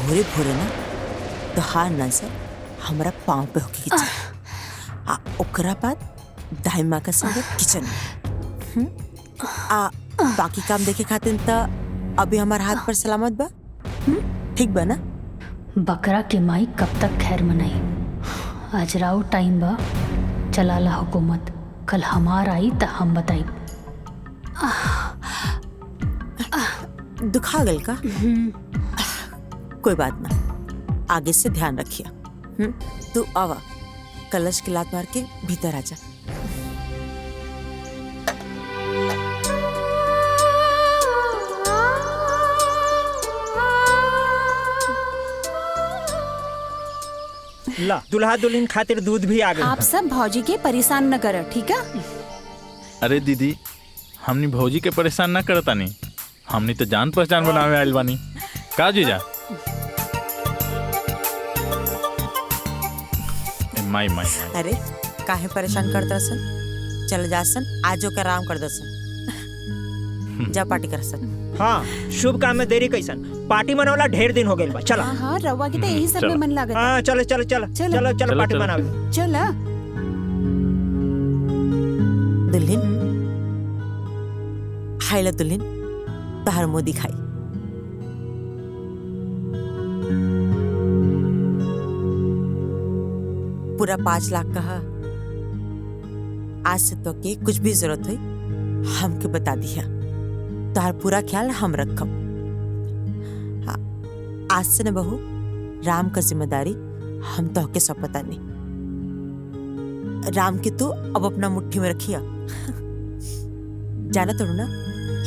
भोरे भोरे ना तोहार नजर हमरा पाँव पे होके के चाहिए आ ओकरा बाद दाई माँ का संगे किचन में आ बाकी काम देखे खातिर त अभी हमार हाथ पर सलामत बा। ठीक बा ना? बकरा के माई कब तक खैर मनाई। आज राव टाइम बा, चलाला हुकूमत। कल हमार आई त हम बताई। दुखा गल का? कोई बात ना, आगे से ध्यान रखिए। तू आवा, कलश की लात मार के भीतर आ जा। ला दुल्हा दुल्हन खातिर दूध भी आ गई। आप सब भौजी के परेशान न करो, ठीक है? अरे दीदी, हमनी भौजी के परेशान ना करतानी, हमनी तो जान पहचान बनावे आइल बानी। का जीजा? माई माई माई। अरे काहे परेशान करता सन? चल जा सन, आजो का आराम कर दसन। जा पार्टी कर सन। हाँ, शुभ काम में देरी कैसन? पार्टी मनावला ढेर दिन हो गइल बा। चला। हाँ, रउआ के तो यही सब में मन लागत। हाँ, चलो चलो चलो चलो चलो पार्टी मनावे। चला। दुल्हन, खाई ला दुल्हन, तहार मुँह दिखाई। पूरा 5 लाख का है। आज से तो के कुछ भी जरूरत हुई हमके बता दिया, तार पूरा ख्याल हम रखब। आज से न बहू, राम का जिम्मेदारी हम तो के सौंपता नहीं। राम की तू अब अपना मुट्ठी में रखिया। जाना तो ना,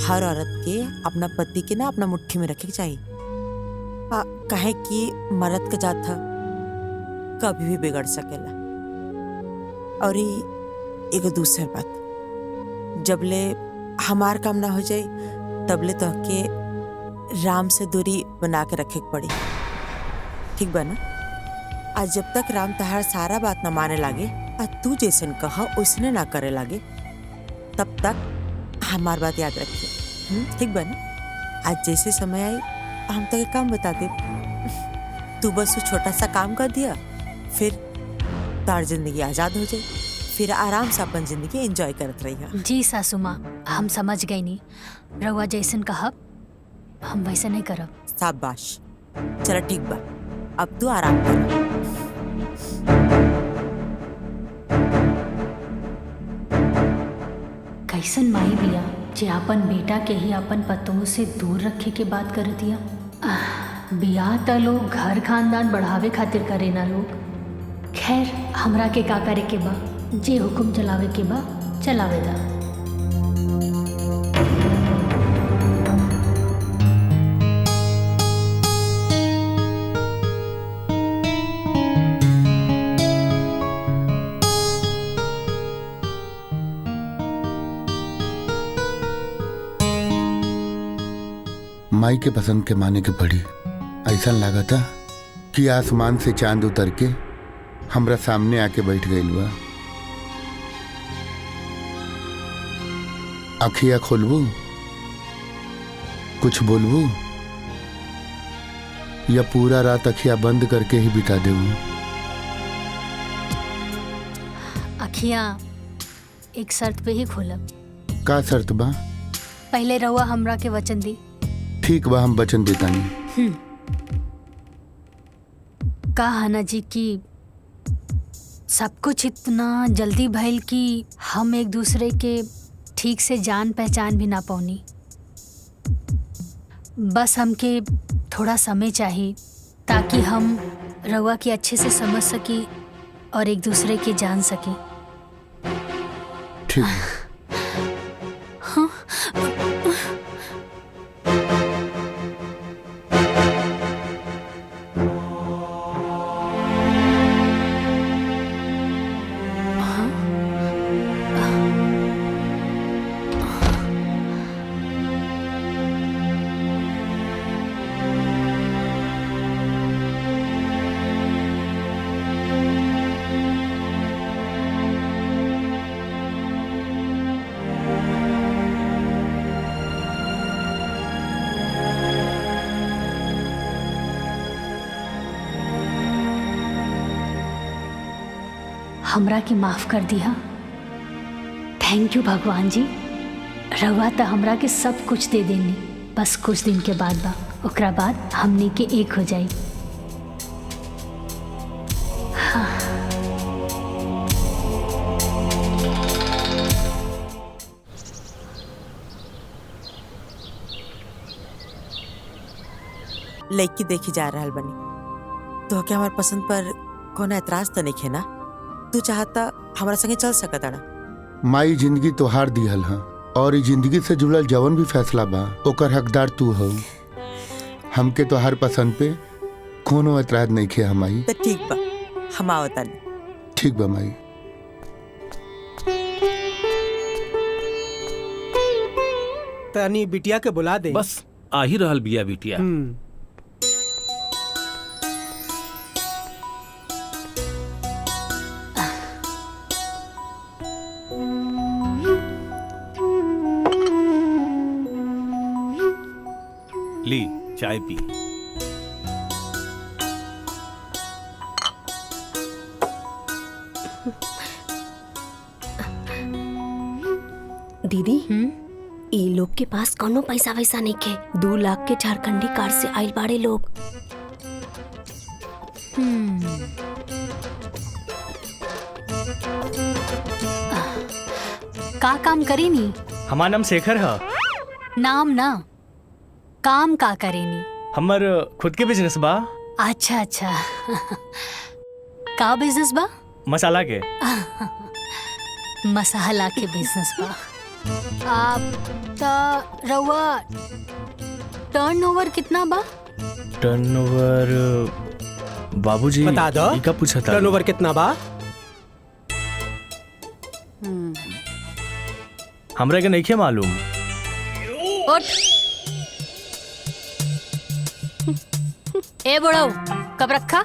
हर औरत के अपना पति के ना अपना मुट्ठी में रखे चाहिए। कहे कि मर्द का जात था कभी भी बिगड़ सकेला। और एगो दूसर बात, जबले हमार काम ना हो जाए तबले तो के राम से दूरी बना के रखे पड़ी। ठीक बा ना? आज जब तक राम तहार सारा बात ना माने लागे और तू जैसन कहा उसने ना करे लागे, तब तक हमार बात याद रखिए। ठीक बा ना? आज जैसे समय आई हम तो काम बता दे, तू बस वो छोटा सा काम कर दिया, फिर तार जिंदगी आजाद हो जाए, फिर आराम से अपन जिंदगी एंजॉय करत रही। जी सासू माँ, हम समझ गई नी। रउआ जैसन कहब हम वैसे नहीं करब। शाबाश, चलो ठीक बा, अब तू आराम कर। कैसन माई बिया जे अपन बेटा के ही अपन पतों से दूर रखे के बात कर दिया। बियाह त लोग घर खानदान बढ़ावे खातिर करे ना लोग। खैर, हमरा के का करे के बा, जे हुक्म चलावे के बा चलावे दा। माई के पसंद के माने के पड़ी। ऐसा लागता कि आसमान से चांद उतर के हमरा सामने आके बैठ गइल बा। अखिया खोलबू, कुछ बोलबू, या पूरा रात अखिया बंद करके ही बिता देबू? अखियाँ एक शर्त पे ही खोलब। का शर्त बा? पहले रउआ हमरा के वचन दी। ठीक बा, हम वचन देता नहीं। कहा ना जी कि सब कुछ इतना जल्दी भइल कि हम एक दूसरे के ठीक से जान पहचान भी ना पौनी। बस हमके थोड़ा समय चाहिए ताकि हम रउआ के अच्छे से समझ सकी और एक दूसरे के जान सकी। ठीक। हाँ? हमरा के माफ कर दिया। थैंक यू भगवान जी। रवा तो हमरा के सब कुछ दे देनी, बस कुछ दिन के बाद बा, ओकरा बाद हमने के एक हो जाई। लड़की देखी जा रहल बनी तो क्या हमार पसंद पर कोनो एतराज तो नहीं है ना? तू चाहता हमारा संगे चल सकत अड़ा। माई जिंदगी तोहार दिहल हा और ई जिंदगी से जुड़ल जवन भी फैसला बा ओकर हकदार तू हो। हमके तोहार पसंद पे कोनो एतराज नहीं खे हमाई। तो ठीक बा, हम आवता नहीं। ठीक बा माई। तनी बिटिया के बुला दे। बस आ ही रहल बिया बिटिया। ली चाय पी। दीदी ई लोग के पास कोनो पैसा वैसा नहीं खे। 2 लाख के झारखंडी कार से आइल बाड़े लोग। का काम करेनी? हमार नाम शेखर है। नाम ना, काम का करेनी? हमर खुद के बिजनेस बा। अच्छा अच्छा। का बिजनेस बा? मसाला के। मसाला के बिजनेस बा। आप ता रउआ टर्नओवर कितना बा? टर्नओवर बाबूजी बता दो। ई का पूछा था? टर्नओवर कितना बा? हमरा के नहीं मालूम। उठ। ए बुढ़ऊ, कब रखा?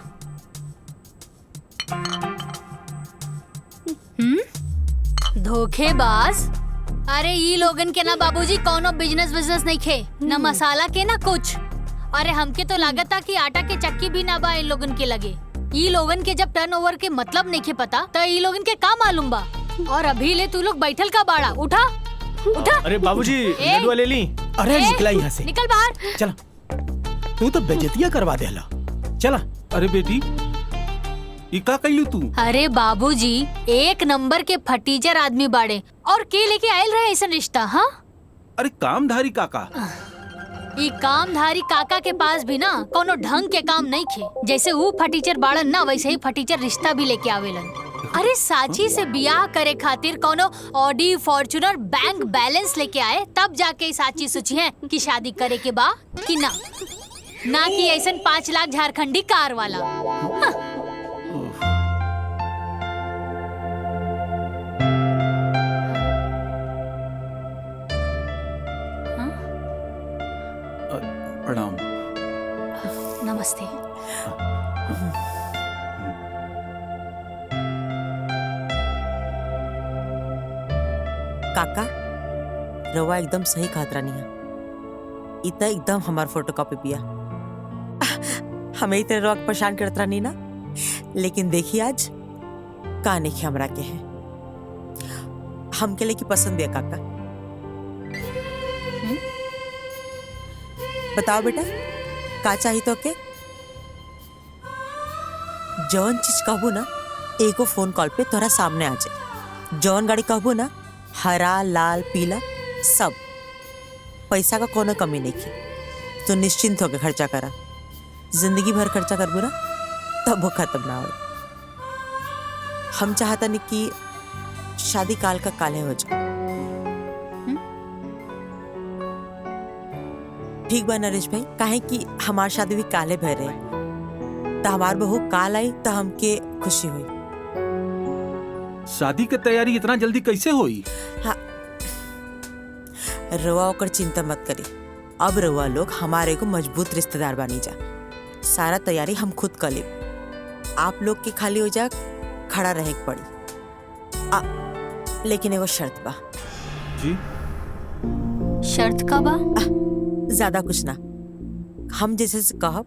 धोखेबाज। अरे ई लोगन के ना बाबूजी कोनो बिजनेस नहीं खे, ना मसाला के ना कुछ। अरे हमके तो लागत था कि आटा के चक्की भी ना बा इन लोगन के लगे। ई लोगन के जब टर्नओवर के मतलब नहीं खे पता तो ई लोगन के का मालूम बा। और अभी ले तू लोग बैठल का बाड़ा, उठा उठा। अरे बाबूजी लड्डू ले ली। अरे निकला यहाँ से। निकल बाहर। चला, तू तो बेइज्जतियां करवा देला। चला। अरे बेटी ई का कइलू तू? अरे बाबूजी एक नंबर के फटीचर आदमी बाड़े और के लेके आयल रहे ऐसा रिश्ता। हाँ अरे कामधारी काका। ई कामधारी काका के पास भी ना कोनो ढंग के काम नहीं खे। जैसे वो फटीचर बाड़न ना वैसे ही फटीचर रिश्ता भी लेके आवेलन। अरे साची से बियाह करे खातिर कोनो ऑडी फॉर्च्यूनर बैंक बैलेंस लेके आए तब जाके साची सोची है कि शादी करे के बा कि ना कि ऐसा 5 लाख झारखंडी कार वाला। हाँ। प्रणाम। नमस्ते। काका रवा एकदम सही कहत रानी है। इतना एकदम हमार फोटोकॉपी पिया। हमें इतने रवा परेशान करत रानी ना, लेकिन देखिए आज का नहीं हमरा के है। हमके लेके पसंद भी है काका। बताओ बेटा का चाहिए तो के? जौन चीज कहबू ना एगो फोन कॉल पे तोरा सामने आ जाए। जौन गाड़ी कहबू ना हरा लाल पीला सब। पैसा का कोनो कमी नहीं की। तो निश्चिंत होकर खर्चा करा। जिंदगी भर खर्चा करबू ना तब वो खत्म ना हो। हम चाहता नहीं कि शादी काल का काले हो जाए। ठीक बा नरेश भाई, काहे कि हमार शादी भी काले भर रहे तो हमार बहू काल आई तो हमके खुशी हुई। शादी की तैयारी इतना जल्दी कैसे हुई? हाँ रवा होकर चिंता मत करी। अब रवा लोग हमारे को मजबूत रिश्तेदार बनी जा। सारा तैयारी हम खुद कर ले। आप लोग के खाली हो जा खड़ा रहे पड़ी। लेकिन एगो शर्त बा। जी शर्त का बा? ज्यादा कुछ ना। हम जैसे से कहब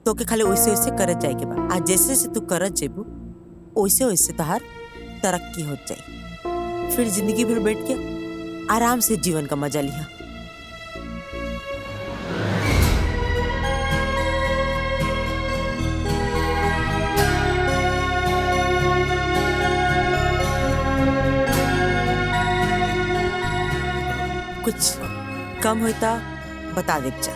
तो के खाली वैसे वैसे करत जाए के बा। आज जैसे से तू करत जेबू वैसे वैसे तहार तरक्की हो जाए, फिर जिंदगी भर बैठ के आराम से जीवन का मजा लिया। कुछ कम होता बता दे जा।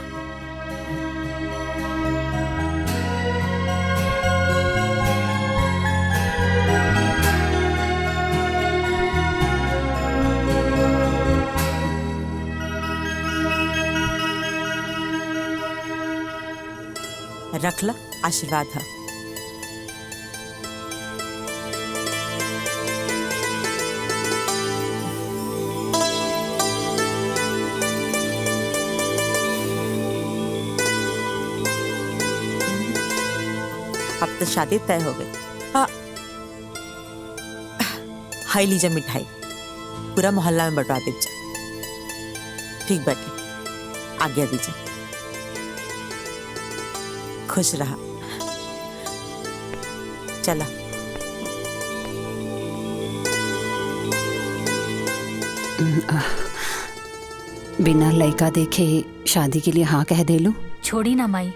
रख ला, आशीर्वाद है। अब तो शादी तय हो गई। हाई लीजिए मिठाई, पूरा मोहल्ला में बंटवा दीजिए। ठीक बैठे, आज्ञा दीजिए। खुश रहा। चला। बिना लड़का देखे शादी के लिए हाँ कह दे लू? छोड़ी ना माई,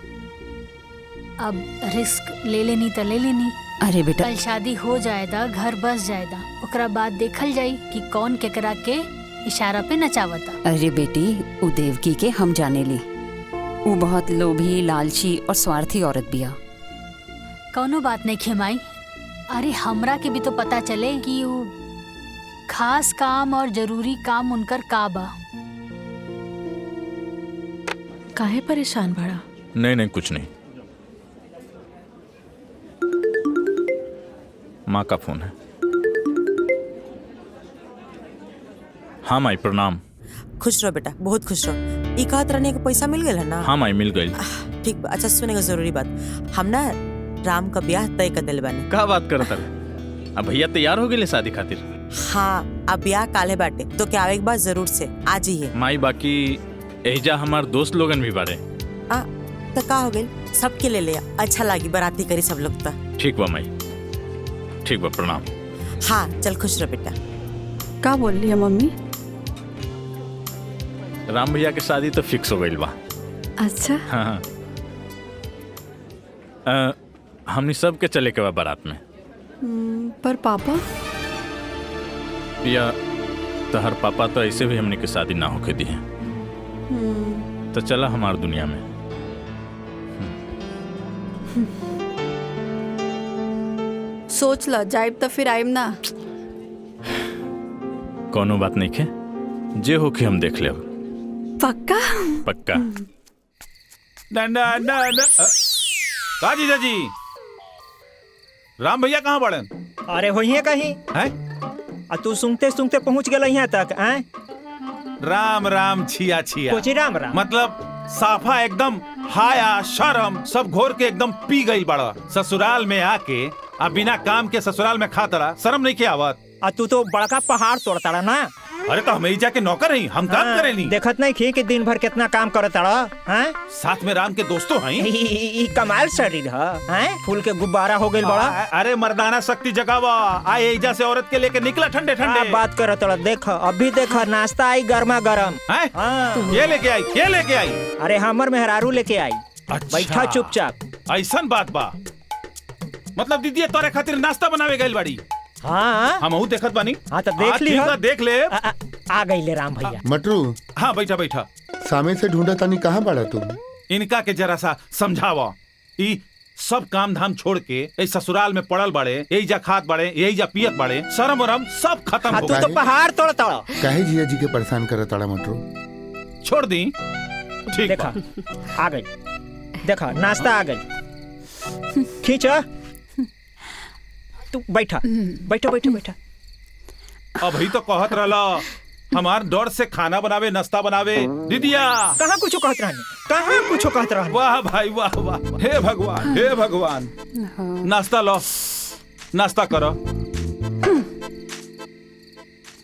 अब रिस्क ले लेनी तो ले लेनी। अरे बेटा, कल शादी हो जाएगा, घर बस जाएगा, ओकरा बाद देखल जाई कि कौन केकरा के इशारा पे नचावता। अरे बेटी, उ देवकी के हम जाने ली, उ बहुत लोभी, लालची और स्वार्थी औरत बिया। कौनो बात नहीं खेमाई। अरे हमरा के भी तो पता चले कि वो खास काम और जरूरी काम उनकर का बा। काहे परेशान बड़ा? नहीं कुछ नहीं। माँ का फोन है। हाँ माई प्रणाम। खुश रहो बेटा, बहुत खुश रहो। ई कहत रहने के पैसा मिल गया ना? हाँ माई मिल गई। ठीक बा। अच्छा सुनेगा जरूरी बात, हम ना राम का ब्याह तय कर दिल बानी। का बात करत है? अब भैया तैयार हो गए शादी खातिर? हाँ, अब ब्याह काले बाटे, तो क्या आवे के बाद जरूर से आज ही है। माई बाकी एहिजा हमार दोस्त लोगन भी बारे। तो का हो गई, सबके ले लिया। अच्छा लगी, बाराती करी सब लोग। तो ठीक बा माई, ठीक बा, प्रणाम। हाँ चल, खुश रह बेटा। का बोल रही है मम्मी? राम भैया के शादी तो फिक्स हो गई बा। अच्छा। हाँ। हमनी सब के चले के बा बारात में। पर पापा? या तहर पापा तो ऐसे भी हमनी के शादी ना होके दी है। तो चला हमार दुनिया में। सोच ल, जाइब तो फिर आइब ना। कोनो बात नहीं खे, जे होके हम देख ले। पक्का? पक्का। का जीजाजी, राम भैया कहाँ पड़न? अरे होइए कहीं हैं? आ तू सुनते सुनते पहुंच गया यहाँ तक। राम राम छिया छिया। कोची राम राम? मतलब साफा एकदम हाया शर्म सब घोर के एकदम पी गई बड़ा। ससुराल में आके अब बिना काम के ससुराल में खाता, शर्म नहीं किया आवत? आ तू तो बड़का पहाड़ तोड़ता रहा ना। अरे तो हम जाके नौकर नहीं, हम काम करे नहीं। देखत नहीं खी कि दिन भर कितना काम करता रहा। साथ में राम के दोस्तों हैं। ई कमाल शरीर है, फूल के गुब्बारा हो गई बड़ा। अरे मर्दाना शक्ति जगावा, आए एजा से औरत के लेके निकला ठंडे ठंडे। बात करत रहा। देख अभी देख, नाश्ता आई गर्मा गर्म। ये लेके आई, ये लेके आई। अरे हमर मेहरारू लेके आई। अच्छा। बैठा चुपचाप। ऐसन बात बा, मतलब दीदी तोरे खातिर नाश्ता बनावे गइल बाड़ी। हाँ हम देखत बानी। हाँ तो देख ली। देख ले। आ गई ले राम भैया। मटरू, हाँ बैठा बैठा। सामने से ढूंढा तानी, कहाँ बड़ा तू? इनका के जरा सा समझावा। ई सब काम धाम छोड़ के इस ससुराल में पड़ल बड़े, यही जा खात बड़े, यही जा पियत बड़े, शर्म वरम सब खत्म हो तू गए। तो पहाड़ तोड़ता। काहे जिया जी के परेशान करत ताड़ा मटरू? छोड़ दी। ठीक देखा आ गई, देखा नाश्ता आ गई। खींचा तू, बैठा बैठा बैठा बैठा। अभी तो कहत रहला हमार डर से खाना बनावे, नाश्ता बनावे। दीदिया कहाँ कुछ कहत रहने, कहाँ कुछ कहत रहने। वाह भाई वाह वाह, हे भगवान हे भगवान। नाश्ता लो, नाश्ता करो।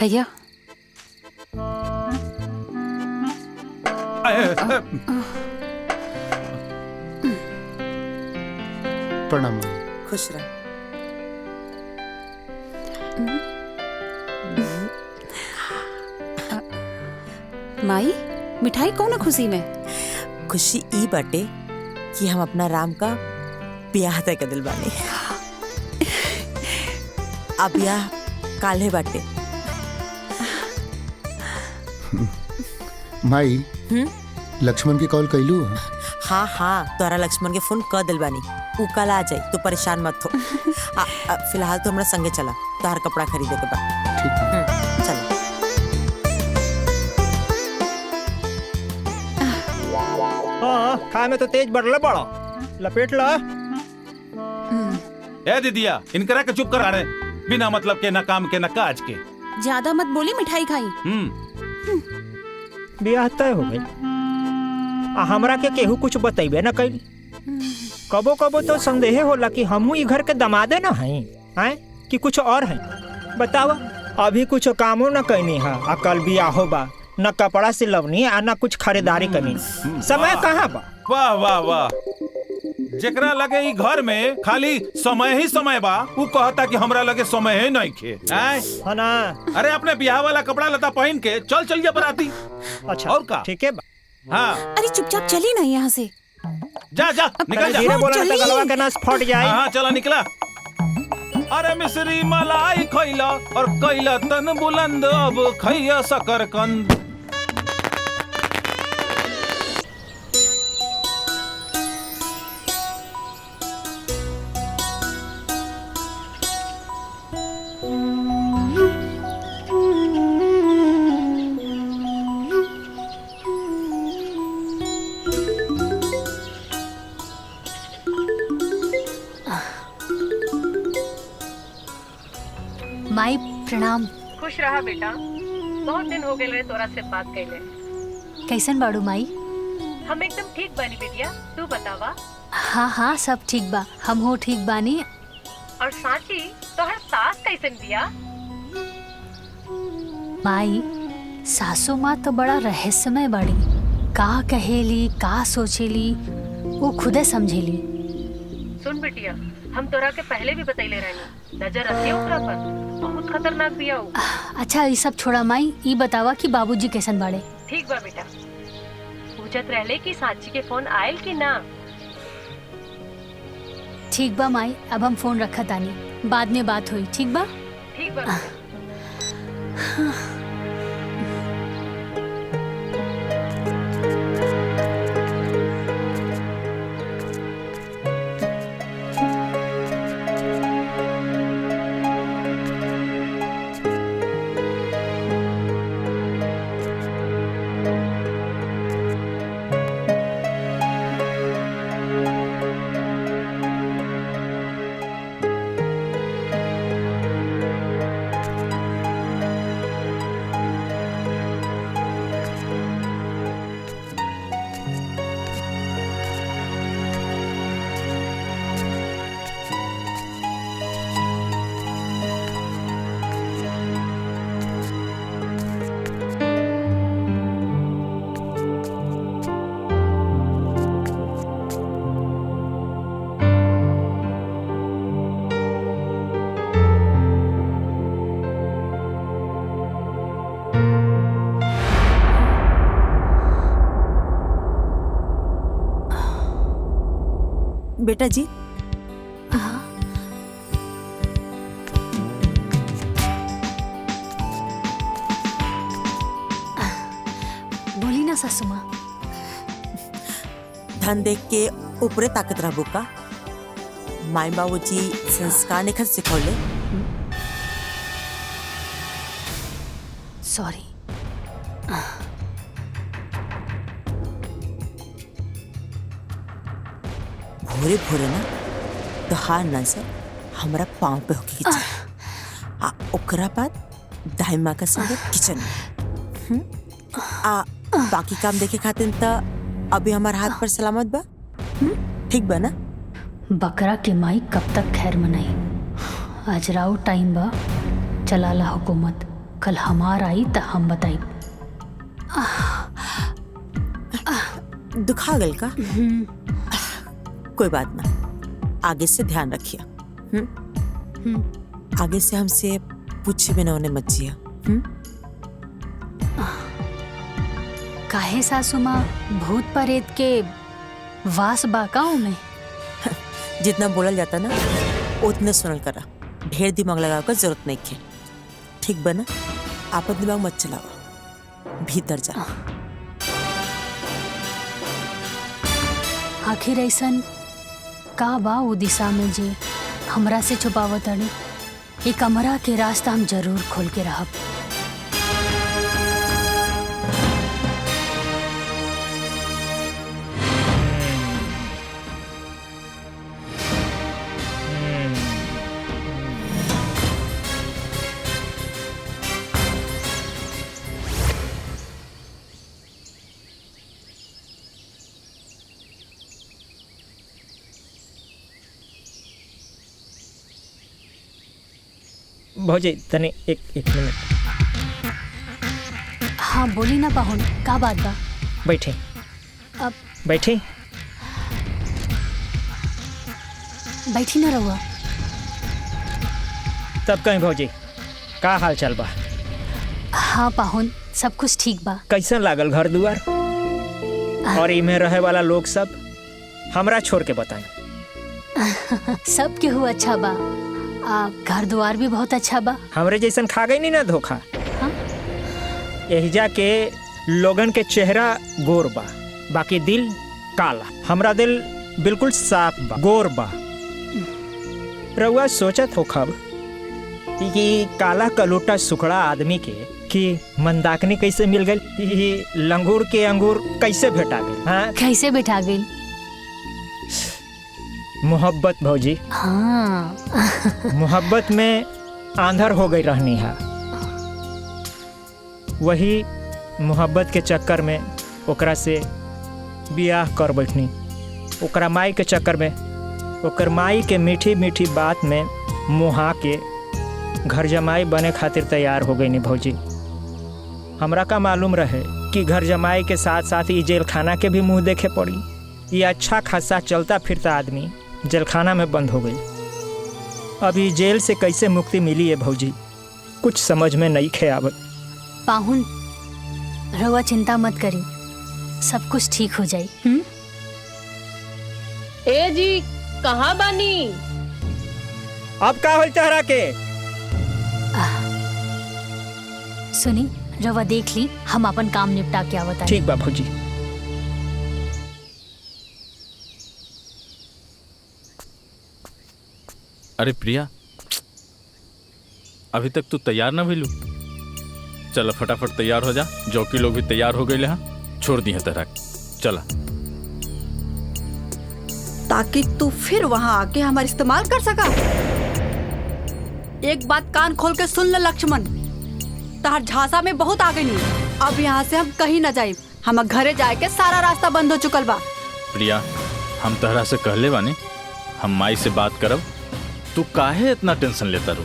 भैया प्रणाम। खुश रह। माई मिठाई कौन खुशी में? खुशी ई बाटे कि हम अपना राम का ब्याह तय कर दिल बानी। अब ब्याह काल्हे बाटे। माई लक्ष्मण के कॉल कैलू? हाँ हाँ, तोरा लक्ष्मण के फोन कर दिल बानी। उ कल आ जाई, तो परेशान मत हो। फिलहाल तो हमरा संगे चला, तोहर कपड़ा खरीदे के बाद। ठीक। चल। हाँ, खाए में तो तेज बढ़ले बड़ा। लपेट ला। ए दीदिया, इनकरा के चुप करा रहे, बिना मतलब के, न काम के, न काज के। ज्यादा मत बोली, मिठाई खाई। ब्याह तय हो गई, हमरा के केहू कुछ बतैबे न कैली। कबो कबो तो संदेह होला कि हमहू ई घर के दमादे न हैं कि कुछ और हैं। बतावा, अभी कुछ कामो न कैनी है, आ कल बियाहो बा, न कपड़ा सिलवनी आ न कुछ खरीदारी करनी। समय कहाँ बा? वाह वाह वाह, जेकरा लगे ई घर में खाली समय ही समय बा, वो कहता कि हमरा लगे समय ही नहीं खे। है ना? अरे अपने बियाह वाला कपड़ा लता पहन के चल चलिए बराती। अच्छा, और का? ठीक है बा। हाँ, अरे चुपचाप चली ना यहाँ से। जा जा निकल जा। धीरे बोला तो गलवा के नस फट जाए। हाँ चला निकला। अरे मिश्री मलाई खैला और कैला तन बुलंद, अब खैया शकरकंद। माई प्रणाम। खुश रहा बेटा, बहुत दिन हो गए तोरा से बात कैले। कैसन बाड़ू माई? हम एकदम ठीक बानी बिटिया, तू बतावा। हाँ हाँ, सब ठीक बा, हम हो ठीक बानी। और साची तोहर सास कैसन बिया? माई, सासू माँ तो बड़ा रहस्यमय बाड़ी। का कहेली, का सोचेली, वो खुदे समझेली। सुन बिटिया, हम तोरा के पहले भी बतैले रहनी, नजर रखिए ओकरा पर, बहुत खतरनाक बिया हो। अच्छा, ये सब छोड़ा माई, ये बतावा कि बाबूजी कैसन बाड़े? ठीक बा बेटा। पूछत रहले कि साची के फोन आयल कि ना? ठीक बा माई, अब हम फोन रखत आनी, बाद में बात हुई। ठीक बा? ठीक बा। बेटा जी, बोली ना सासू माँ। धन देख के ऊपरे ताकत रहबो का? माई बाबूजी संस्कार निखर सिखौले। सॉरी। भोरे भोरे ना तो हार नजर हमरा पाँव पे होके के चाहिए। आ ओकरा बाद दाई माँ का संगे किचन में। आ बाकी काम देखे खातिर त अभी हमार हाथ पर सलामत बा। ठीक बा ना? बकरा के माई कब तक खैर मनाई? आज राउ टाइम बा, चलाला हुकूमत। कल हमार आई त हम बताई। दुखा गल का? कोई बात ना, आगे से ध्यान रखिए। आगे से हमसे पूछे बिना उन्हें मत जिया। काहे सासू माँ भूत प्रेत के वास बाकाओं में? जितना बोलल जाता ना उतने सुनल करा, ढेर दिमाग लगावे का जरूरत नहीं है। ठीक बना, आपन दिमाग मत चलावा, भीतर जा। आखिर ऐसन का बा उ दिशा में जे हमरा से छुपावत अड़ी? ये कमरा के रास्ता हम जरूर खोल के रहब। भौजी तने एक मिनट। हाँ बोली ना पाहुन, का बात बा? बैठे अब बैठे। बैठी ना रहुआ। तब कहीं भौजी का हाल चाल बा? हाँ पाहुन, सब कुछ ठीक बा। कैसन लागल घर दुआर और इमे रहे वाला लोग सब? हमरा छोड़ के बताएं। सब केहू अच्छा बा, घर द्वार भी बहुत अच्छा बा। हमरे जैसन खा गई नहीं ना धोखा। हाँ? एहिजा के लोगन के चेहरा गोर बा, बाकी दिल काला। हमरा दिल बिल्कुल साफ बा, गोर बा। रउआ सोचत हो खब कि काला कलोटा सुखड़ा आदमी के कि मंदाकिनी कैसे मिल गई, लंगूर के अंगूर कैसे भेटा गई? हाँ कैसे बैठा गई? मोहब्बत भौजी। हाँ मोहब्बत में आंधर हो गई रहनी है। वही मोहब्बत के चक्कर में ओकरा से बियाह कर बैठनी। ओकरा माई के चक्कर में, ओकर माई के मीठी मीठी बात में मुहा के घर जमाई बने खातिर तैयार हो गई नी भौजी। हमरा का मालूम रहे कि घर जमाई के साथ साथ ये जेल खाना के भी मुंह देखे पड़ी। ये अच्छा खासा चलता फिरता आदमी जेल खाना में बंद हो गई। अभी जेल से कैसे मुक्ति मिली है भौजी, कुछ समझ में नहीं खे आवत। पाहुन रहुआ चिंता मत करी, सब कुछ ठीक हो जाई। ए जी कहाँ बानी? अब का होल तहरा के? सुनी, रहुआ देख ली, हम अपन काम निपटा के आवत आनी। ठीक बा भौजी। अरे प्रिया, अभी तक तू तैयार ना भइलू? चल फटाफट तैयार हो जा, जौकी लोग भी तैयार हो गए हैं, छोड़ दी है तरह। चला, ताकि तू फिर वहाँ आके हमारा इस्तेमाल कर सका। एक बात कान खोल के सुन ले लक्ष्मण, तार झांसा में बहुत आ गई। अब यहाँ से हम कहीं न जाए, हम घरे जाए के सारा रास्ता बंद हो चुकल बा। प्रिया, हम तहरा से कहले बानी हम माई से बात करब, तू काहे इतना टेंशन लेता रू?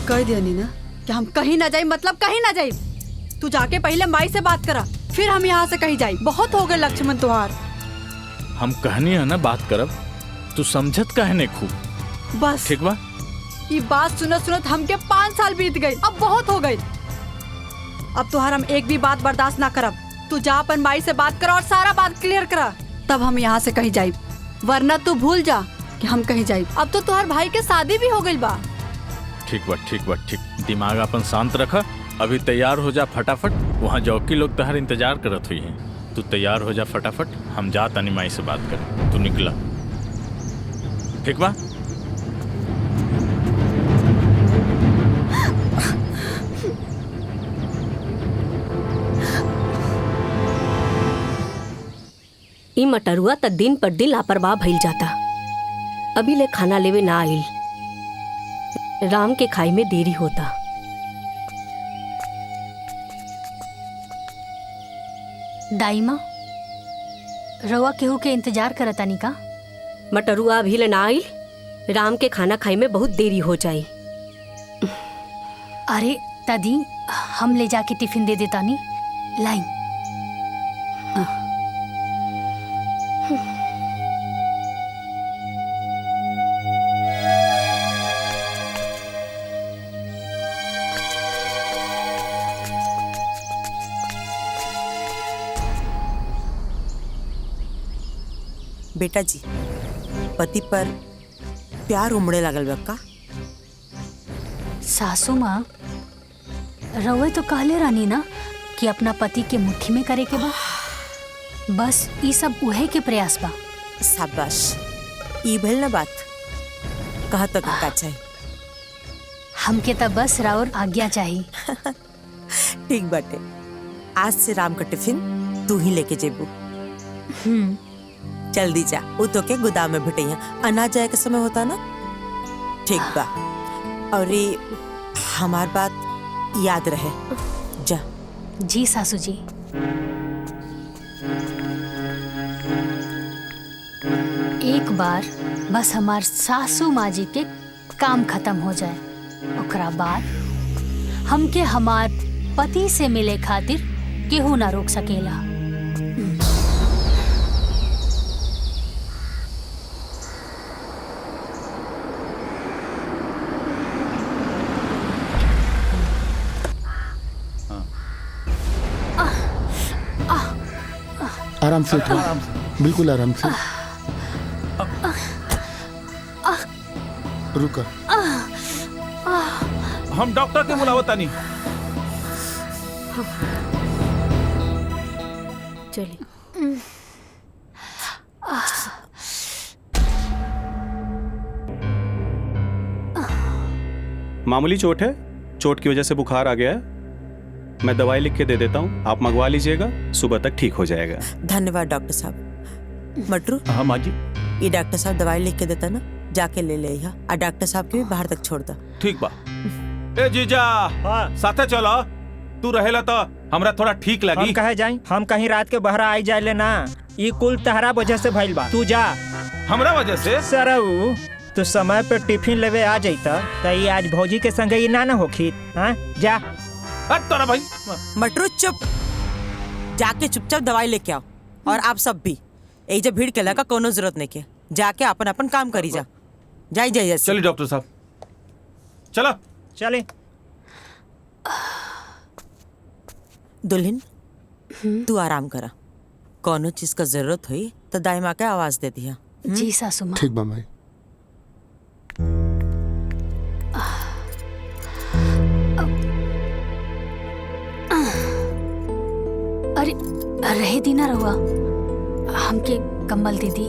कह दिया नी ना कि हम कहीं ना जाए, मतलब कहीं ना जाए। तू जाके पहले माई से बात करा, फिर हम यहाँ से कहीं जाए। बहुत हो गए लक्ष्मण तुहार। हम कहनी है ना बात करब, तू समझत काहे नहीं खूब? बस ठीक बा। ये बात सुनत सुनत हमके 5 साल बीत गए, अब बहुत हो गए। अब तुहार हम एक भी बात बर्दाश्त ना करब। तू जा अपन माई से बात करा और सारा बात क्लियर करा, तब हम यहाँ से कहीं जाए। वरना तू भूल जा कि हम कहीं जाए। अब तो तुहार भाई के शादी भी हो गई बा। ठीक बा, ठीक बा, ठीक। दिमाग अपन शांत रखा, अभी तैयार हो जा फटाफट। वहाँ जौकी लोग तहर इंतजार करत हुई हैं। तू तैयार हो जा फटाफट, हम जा तानी माई से बात कर। तू निकला, ठीक बा? ई मटरुआ त दिन पर दिन लापरवाह भइल जाता। अभी ले खाना लेवे ना आइल। राम के खाई में देरी होता। दाई माँ, रउआ केहू के इंतजार करतानी का? मटरुआ अभी ले ना आइल, राम के खाना खाई में बहुत देरी हो जाई। अरे दादी, हम ले जाके टिफिन दे देतानी, लाई। बेटा जी, पति पर प्यार उमड़े लगल बा का? सासू माँ, रउए तो कहले रानी ना कि अपना पति के मुट्ठी में करे के बा। बस ई सब उहे के प्रयास बा। शाबाश, ई भइल ना बात। कहा तक का चाहिए? हमके तब बस राउर आज्ञा चाहिए। ठीक बाटे, आज से राम का टिफिन तू ही लेके जेबू। जल्दी जा, वो तो के गोदाम में भेटैया, अनाज जाए के समय होता ना। ठीक बा, और ये हमार बात याद रहे। जा। जी सासू जी। एक बार बस हमार सासू माँ जी के काम खत्म हो जाए, ओकरा बाद हमके हमार पति से मिले खातिर केहू ना रोक सकेला। आराम से उठो, बिल्कुल आराम से। रुका, हम डॉक्टर के बुलावता नहीं। चलिए। मामूली चोट है, चोट की वजह से बुखार आ गया है। मैं दवाई लिख के दे देता हूँ, आप मंगवा लीजिएगा, सुबह तक ठीक हो जाएगा। धन्यवाद डॉक्टर साहब। मटरू, हाँ माँ जी। ये डॉक्टर साहब दवाई लिख के देता ना, जाके ले ले यहाँ, और डॉक्टर साहब के भी बाहर तक छोड़ दा। ठीक बा। ए जीजा, साथे चलो। तू रहेला तो हमरा थोड़ा ठीक लगी। हम कहे जाई? हम कहीं रात के बहरा आई जाए लेना। ये कुल तहरा वजह से भइल बा। तू जा। हमरा वजह से? सरऊ, तू समय पे टिफिन लेवे आ जाता तो ये आज भौजी के संगे ना होखी। हाँ, जा। तोरा भाई। मटरू चुप, जाके चुपचाप दवाई लेके आओ। और आप सब भी यही जब भीड़ के लगा कोनो जरूरत नहीं के, जाके अपन अपन काम करी जा। जाई जाइए। चलिए डॉक्टर साहब, चलो। चले। दुल्हन, तू आराम करा, कोनो चीज का जरूरत हुई तो दाई माँ के आवाज दे दिया। जी सासू माँ। ठीक बा माई। अरे रहे दी ना रहुआ, हमके कंबल दे दी।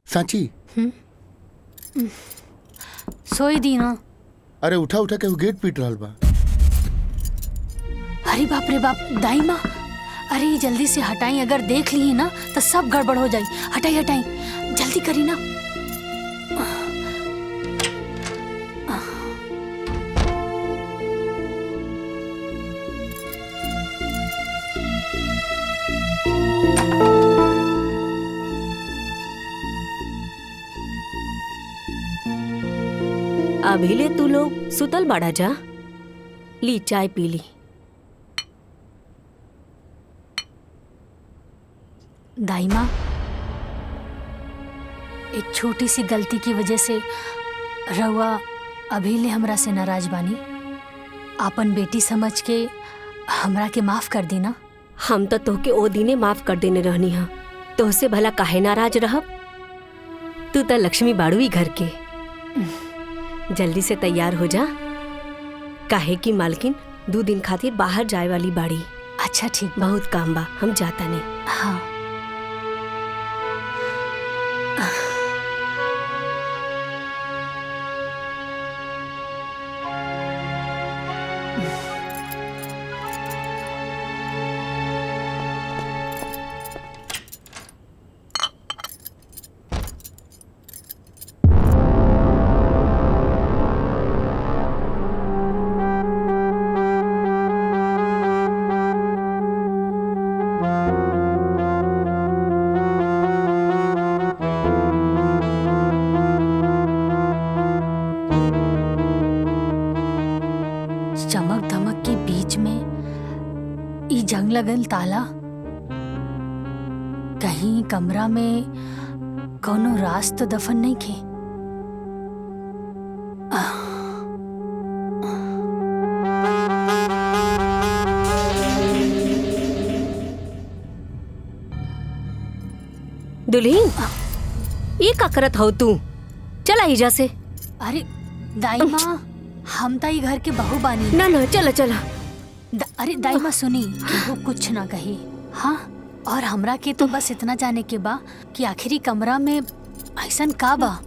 सांची, सोई दी ना। अरे उठा उठा के वो गेट पीट रहा बा। अरे बाप रे बाप, दाई माँ, अरे जल्दी से हटाई, अगर देख ली ना तो सब गड़बड़ हो जाई। हटाई हटाई, जल्दी करी ना। अभी ले तू लोग सुतल बाड़ा जा, ली चाय पी ली। दाई माँ, एक छोटी सी गलती की वजह से रउआ अभी ले हमरा से नाराज बानी। आपन बेटी समझ के हमरा के माफ कर दी ना। हम तो तोहके ओ दिने माफ कर देने रहनी हा, तोहसे भला काहे नाराज रहब। तू तो लक्ष्मी बाड़ुई घर के। जल्दी से तैयार हो जा, काहे की मालकिन 2 दिन खातिर बाहर जाए वाली बाड़ी। अच्छा ठीक, बहुत काम बा, हम जाता नहीं। हाँ। लगल ताला, कहीं कमरा में कोनो राज तो दफन नहीं खे। दुल्हीन, ये का करत हो तू? चला हिजा से। अरे दाई माँ, हम तो ये घर के बहू बानी। ना ना, चला चला। अरे दाई माँ सुनी, वो कुछ ना कही। हाँ, और हमरा के तो बस इतना जाने के बा कि आखिरी कमरा में ऐसन का बा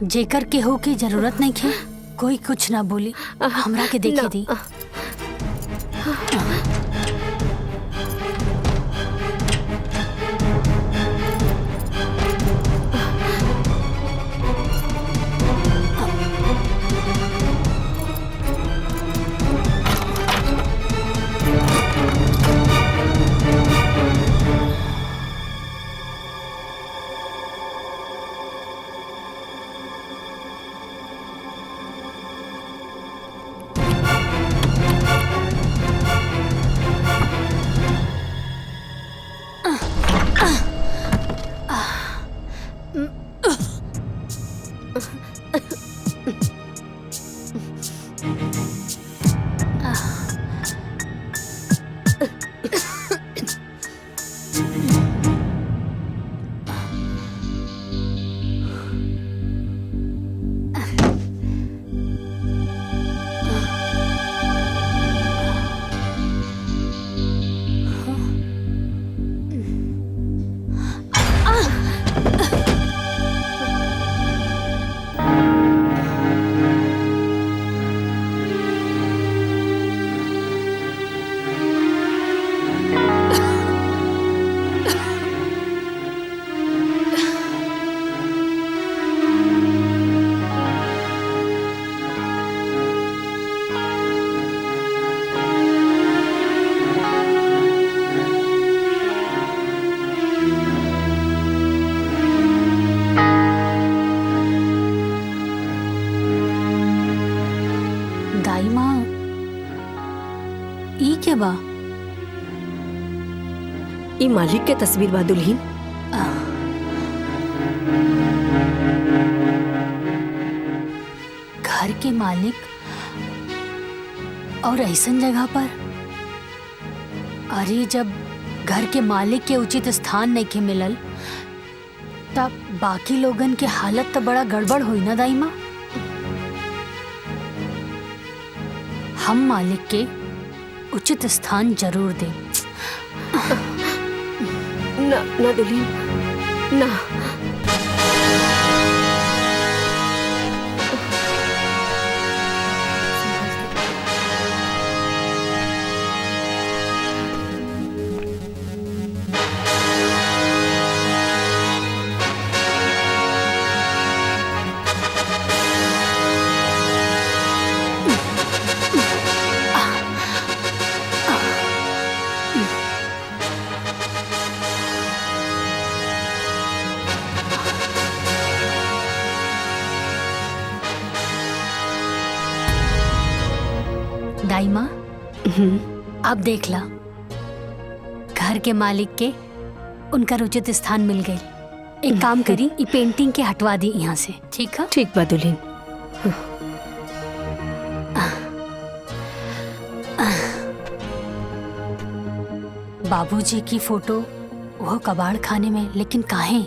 जेकर केहू की जरूरत नहीं खे। कोई कुछ ना बोली, हमरा के देखे दी। दाई माँ, ई के बा? ई मालिक के तस्वीर बा दुल्हीन। घर के मालिक और ऐसन जगह पर? अरे जब घर के मालिक के उचित स्थान नहीं के मिलल तब बाकी लोगन के हालत तो बड़ा गड़बड़ हुई ना दाई माँ। हम मालिक के उचित स्थान जरूर दें। ना ना दुल्हीन, ना। दाई माँ, अब देख ला, घर के मालिक के उनका उचित स्थान मिल गई। एक काम करी, ये पेंटिंग के हटवा दी यहाँ से, ठीक है? ठीक बा दुल्हीन। बाबूजी की फोटो वो कबाड़ खाने में, लेकिन काहे?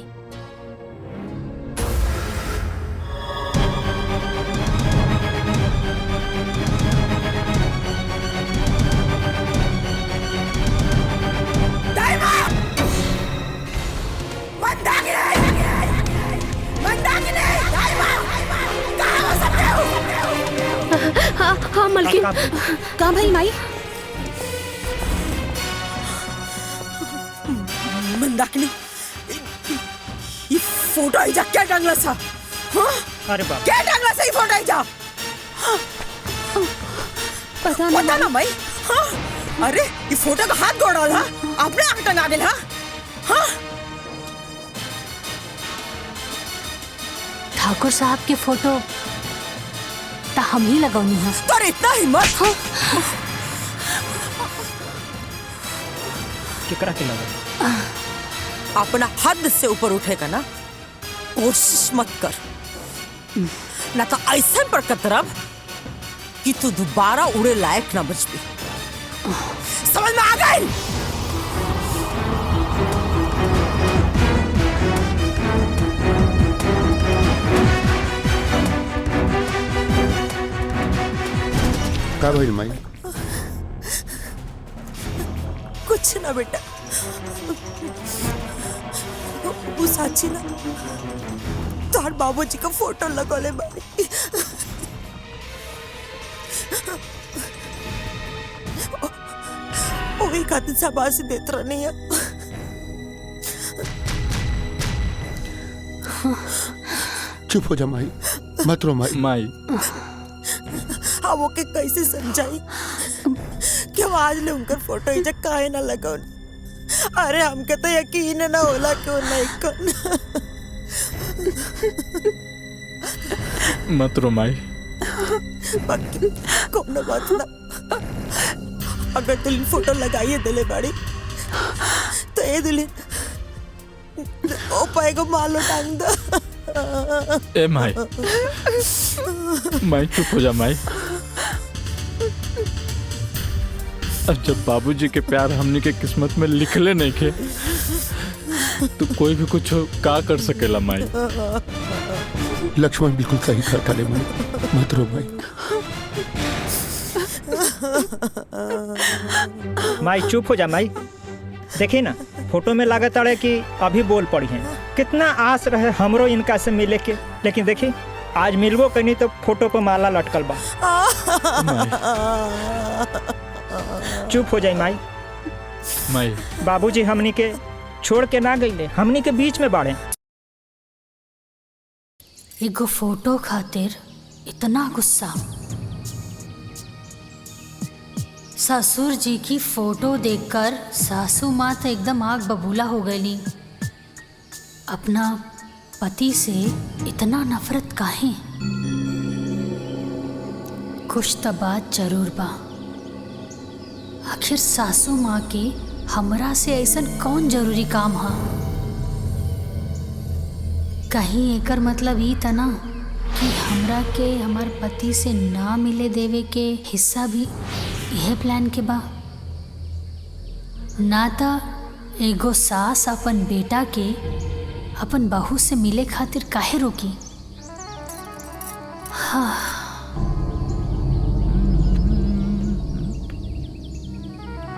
हाँ मलकिन, कहाँ भाई माई? मंदाकिनी, ये फोटो आईजा क्या टांगला सा? हाँ? अरे बाप, क्या टांगला सा ये फोटो आईजा? पता ना भाई। हाँ? अरे ये फोटो का हाथ गोड़ाल हा? आपने आके टंगा गेल हा? हाँ? ठाकुर साहब के फोटो ता हम ही लगौनी है। तो इतना हिम्मत? हाँ? केकरा के लगा। अपना हद से ऊपर उठेगा ना, कोशिश मत कर, ना तो ऐसा पर कतरब कि तू दोबारा उड़े लायक ना बच भी। समझ में आ गई? का भइल माई? कुछ ना बेटा, वो साची ना तोहर बाबूजी का फोटो लगोले बाड़ी। वही खातिर शाबाशी देत रहनी है। चुप हो जा माई, मत रो माई। माई हाँ, वो के कैसे समझाई कि वो आज ले उनकर फोटो इजा काहे ना लगो। अरे हमके तो यकीन ना होला कि वो नहीं कौन। मत रो माई। बाकी कोनो बात ना, अगर दुल्हन फोटो लगाइए दिले बाड़ी तो ये दुल्हन ओ पाएगा मालो टांग दो। ए माई, माई चुप हो जा माई। अब जब बाबूजी के प्यार हमनी के किस्मत में लिखले नहीं के, तो कोई भी कुछ का कर सकेला माई। लक्ष्मण बिल्कुल सही कहता ले माई, मत रो माई। माई चुप हो जा माई। देखी ना, फोटो में लागत अड़े कि अभी बोल पड़ी हैं। कितना आस रहे हमरो इनका से मिले के, लेकिन देखी आज मिलबो कहीं तो फोटो पर माला लटकल बा। चुप हो जाई माई। माई बाबूजी हमनी के छोड़ के ना गईले, हमनी के बीच में बाड़े। एगो फोटो खातिर इतना गुस्सा। ससुर जी की फोटो देखकर सासू माँ तो एकदम आग बबूला हो गई। अपना पति से इतना नफरत काहे? कुछ तो बात जरूर बा। आखिर सासू माँ के हमरा से ऐसा कौन जरूरी काम हा? कहीं एकर मतलब ई तना कि हमरा के हमार पति से ना मिले देवे के हिस्सा भी यह प्लान के बा। ना ता एगो सास अपन बेटा के अपन बहू से मिले खातिर काहे रोकी? हाँ।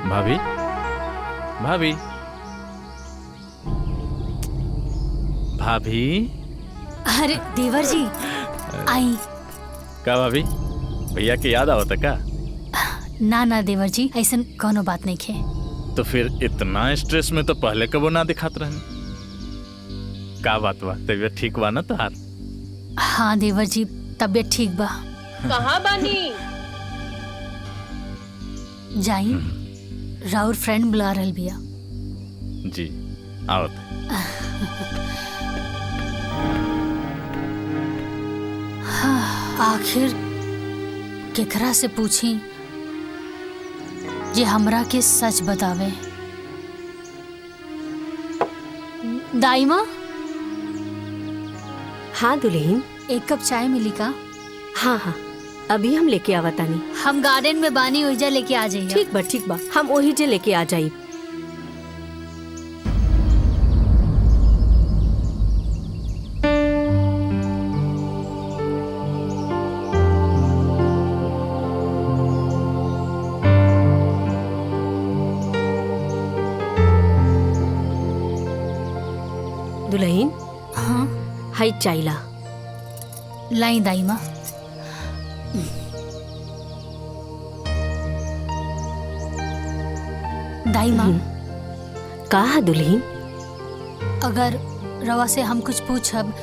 भाभी, भाभी, भाभी। अरे देवर जी आई। का भाभी, भैया के याद आवता का? ना ना देवर जी, ऐसा कोनो बात नहीं खे। तो फिर इतना स्ट्रेस में तो पहले कबो ना दिखात रहने। का बात बा, तबीयत ठीक बा ना तोहार? हाँ देवर जी, तबीयत ठीक बा। कहाँ बानी? जाई, राउर फ्रेंड बुला रहल बिया। जी आवत। हाँ, आखिर केकरा से पूछी जे हमरा के सच बतावे। दाई माँ। हाँ दुल्हन, एक कप चाय मिली का? हाँ हाँ, अभी हम लेके आवतानी। हम गार्डन में बानी, ओइजा लेके आ जाइए। ठीक बा, हम ओही जे लेके आ जाई। दुल्हन, हाँ हाई चाइला। लाई दाई माँ। दाई माँ, कहा दुल्हन? अगर रवा से हम कुछ पूछब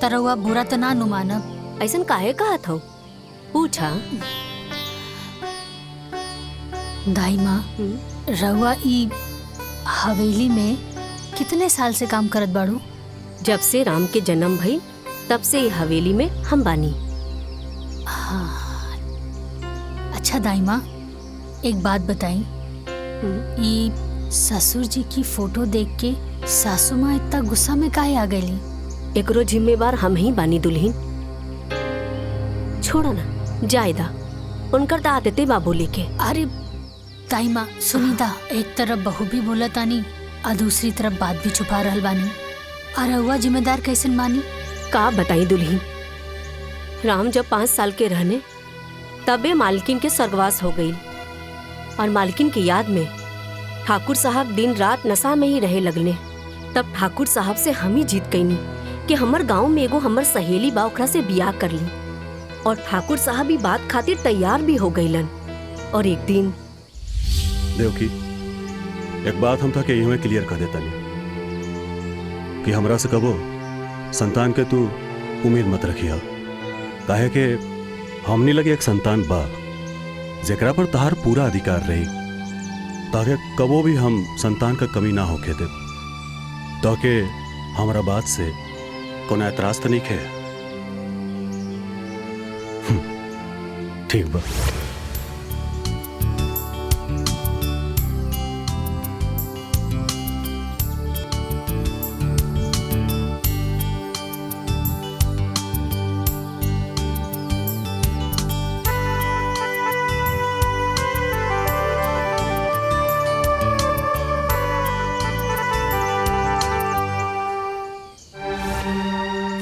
तो रवा बुरा तो ना नु मानब? ऐसा काहे कहा था? पूछा। दाई माँ, रवा ई हवेली में कितने साल से काम करत बाड़ू? जब से राम के जन्म भई तब से ये हवेली में हम बानी। हाँ। अच्छा दाई माँ, एक बात बताई, ये ससुर जी की फोटो देख के सासू माँ इतना गुस्सा में काहे आ गई? एकरो जिम्मेवार हम ही बानी दुल्हीन। छोड़ो ना, जायदा उनकर तो आदते बा बोली के। अरे ताई माँ सुनीता, एक तरफ बहू भी बोला तानी और दूसरी तरफ बात भी छुपा रहल बानी। और रउआ जिम्मेदार कैसे मानी? का बताई दुल्हीन, राम जब 5 साल के रहने तबे मालकिन के स्वर्गवास हो गई और मालकिन की याद में ठाकुर साहब दिन रात नशा में ही रहे लगने। तब ठाकुर साहब से हम ही जीत गईनी कि हमर गांव में एगो हमर सहेली बा, ओकरा से बियाह कर ली। और ठाकुर साहब भी बात खातिर तैयार भी हो गईलन। और एक दिन देवकी, एक बात हम था कि यही क्लियर कर देता नहीं कि हमरा से कबो संतान के तू उम्मीद मत रखिया। काहे के हमनी लगे एक संतान बा जेकरा पर तहार पूरा अधिकार रही, ताकि कबो भी हम संतान का कमी ना होके दे। ताकि हमारा बात से कोनो एतराज तो नहीं है? ठीक बा।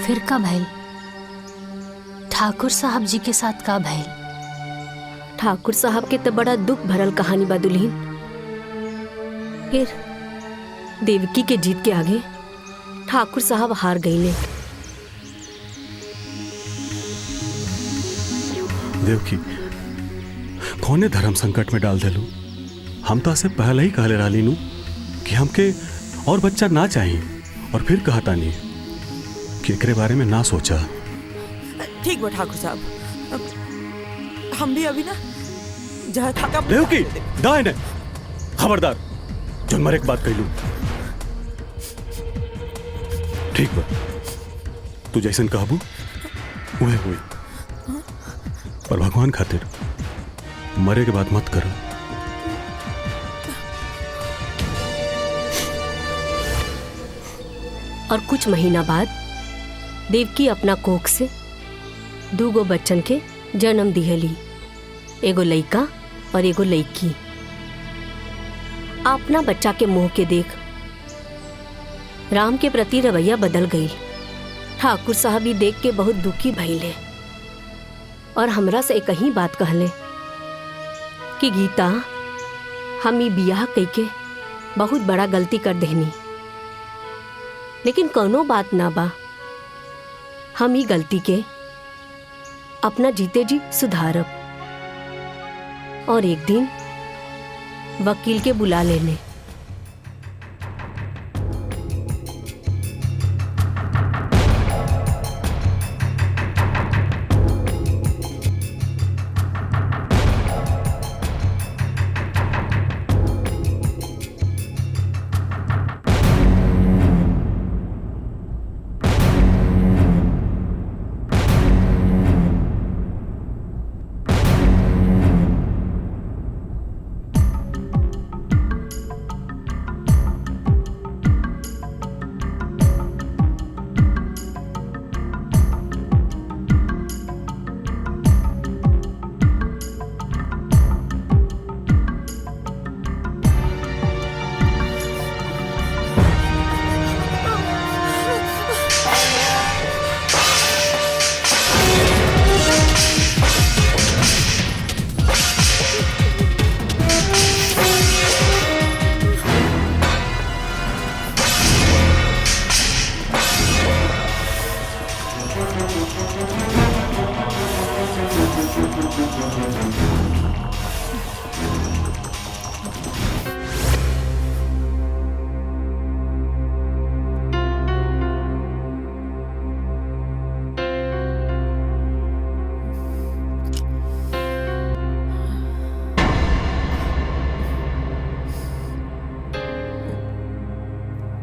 फिर का भइल? ठाकुर साहब जी के साथ का भइल? ठाकुर साहब के तो बड़ा दुख भरल कहानी बा दुल्हीन। फिर देवकी के जीत के आगे ठाकुर साहब हार गईले। देवकी, कौने धर्म संकट में डाल देलू? हम तो से पहले ही कहले रहली नू कि हमके और बच्चा ना चाहिए, और फिर कहता नहीं कि एकरे बारे में ना सोचा। ठीक बा ठाकुर साहब, हम भी अभी ना जहाँ थका। देवकी, दाएं ने खबरदार, जो मरे एक बात कह लू। ठीक बा, तू जैसन कहबू उहे हुई, पर भगवान खातिर मरे के बाद मत करो। और कुछ महीना बाद देवकी अपना कोख से 2 बच्चन के जन्म दिहली, एगो लइका और एगो लइकी। अपना बच्चा के मुंह के देख राम के प्रति रवैया बदल गई। ठाकुर साहब भी देख के बहुत दुखी भइले और हमरा से एक ही बात कहले कि गीता, हम ई बियाह कइके बहुत बड़ा गलती कर देनी, लेकिन कोनो बात ना बा, हम ई गलती के अपना जीते जी सुधारब। और एक दिन वकील के बुला लेने।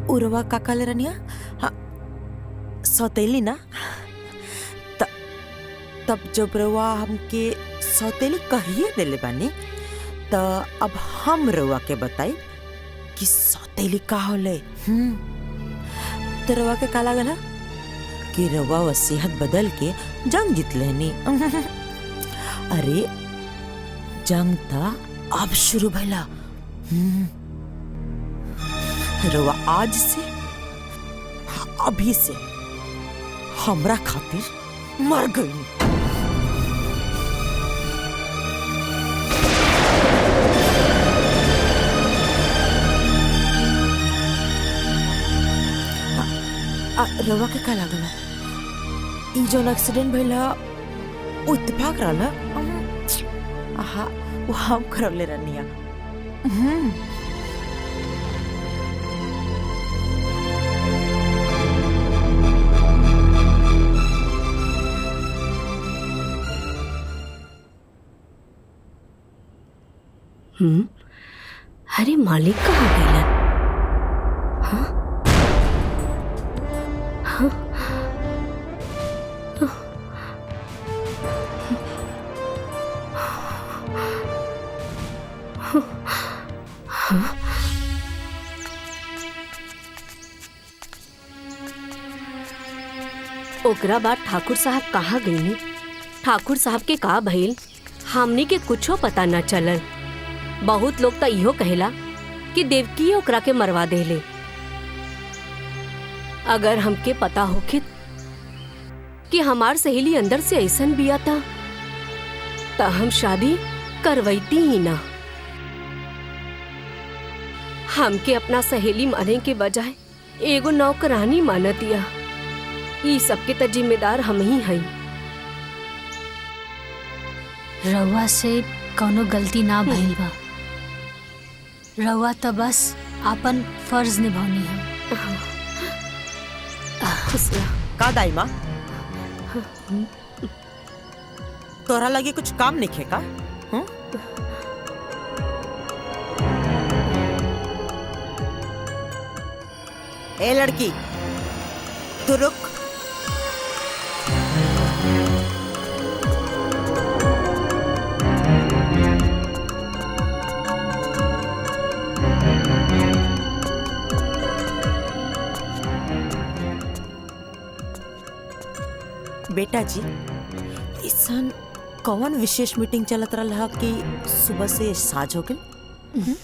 उरवा काका ले रनिया, हाँ सौतेली ना। तब जब रउआ हमके सौतेली कहिए देले बानी, त अब हम रउआ के बताई कि सौतेली का होले। तो रवा के का लागल है कि रवा वसीयत बदल के जंग जीत लेनी। अरे जंग था अब शुरू भला। रवा आज से अभी से हमरा खातिर मर गई। रवा के का लागल ई जो एक्सीडेंट भइला वो इत्तेफाक रहला। आहा वो हम करवले रहनिया। अरे मालिक कहाँ गइलन? ओकरा बाद ठाकुर साहब कहाँ गईनी? ठाकुर साहब के का भइल हमनी के कुछो पता न चलल। बहुत लोग तो इहो कहेला कि देवकी ओकरा के मरवा देले। अगर हमके पता होखित कि हमार सहेली अंदर से ऐसन बिया था तो हम शादी करवैती ही ना। हमके अपना सहेली माने के बजाय एगो नौकरानी मानतिया। ई सबके तो जिम्मेदार हम ही हई। रउआ से कौनो गलती ना भइल बा। रउआ तो बस अपन फर्ज निभानी है। का दाई माँ तोरा लगे कुछ काम नहीं खे का? ए लड़की तू रुक। बेटा जी इसन कौन विशेष मीटिंग चलत रहा कि सुबह से साझ हो गई?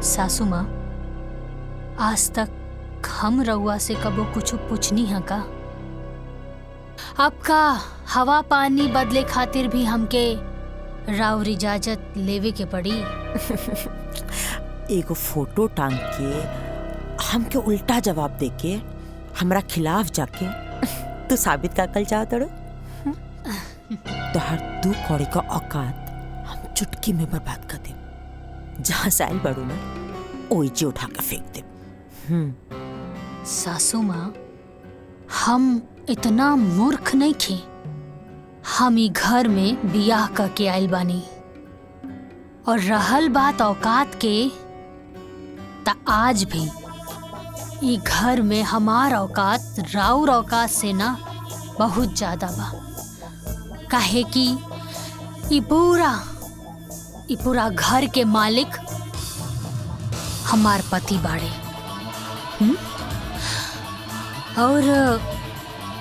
सासू माँ आज तक हम रउआ से कबो कुछ पूछनी है का? अब का हवा पानी बदले खातिर भी हमके राउर इजाजत लेवे के पड़ी। एगो फोटो टांग के हमके उल्टा जवाब दे के हमरा खिलाफ जाके तू साबित का कल चाहत अड़ो। तो हर 2 कौड़ी का औकात हम चुटकी में बर्बाद कर दे। जहाँ साइल बढ़ू ना ओई जी उठा के फेंक दे। सासू माँ हम इतना मूर्ख नहीं थे। हम ई घर में बियाह करके आयल बानी और रहल बात औकात के ता आज भी ई घर में हमार औकात राउर औकात से ना बहुत ज्यादा बा। काहे कि ई पूरा घर के मालिक हमार पति बाड़े। और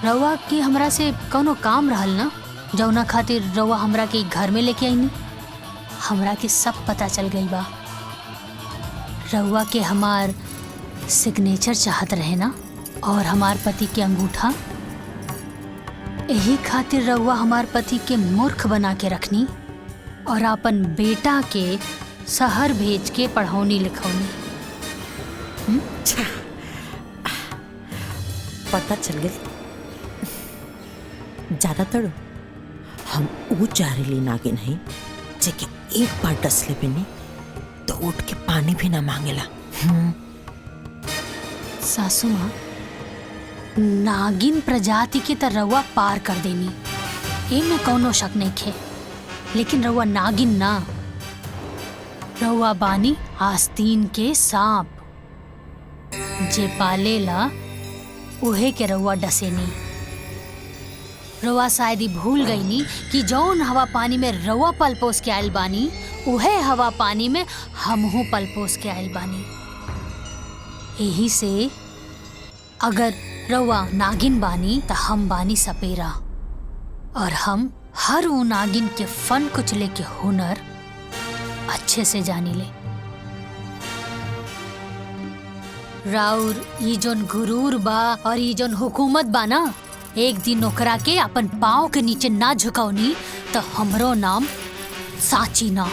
रउआ के हमरा से कौनो काम रहल ना जौना खातिर रउआ हमरा के घर में लेके आईनी। हमरा के सब पता चल गई बा। रउआ के हमार सिग्नेचर चाहत रहे ना और हमार पति के अंगूठा। यही खातिर रउआ हमार पति के मूर्ख बना के रखनी और अपन बेटा के शहर भेज के पढ़ौनी लिखौनी। पता चल गई। ज्यादातर हम वो जहरीली नागिन हैं जेके एक बार डसले पे नहीं तो उठ के पानी भी ना मांगेला। सासू माँ नागिन प्रजाति के त रउआ पार कर देनी, एमे कौनो शक नहीं खे। लेकिन रउआ नागिन ना, रउआ बानी आस्तीन के सांप जे पालेला उहे के रउआ डसेनी। रउआ शायद ही भूल गईनी कि जौन हवा पानी में रउआ पल पोस के आयल बानी उहे हवा पानी में हमहू पलपोस के आइल बानी। यही से अगर रउआ नागिन बानी त हम बानी सपेरा, और हम हर वो नागिन के फन कुचले के हुनर अच्छे से जानी ले। राउर ई जोन गुरूर बा और ई जोन हुकूमत बा ना, एक दिन ओकरा के अपन पाँव के नीचे ना झुकावनी तो हमरो नाम साची ना।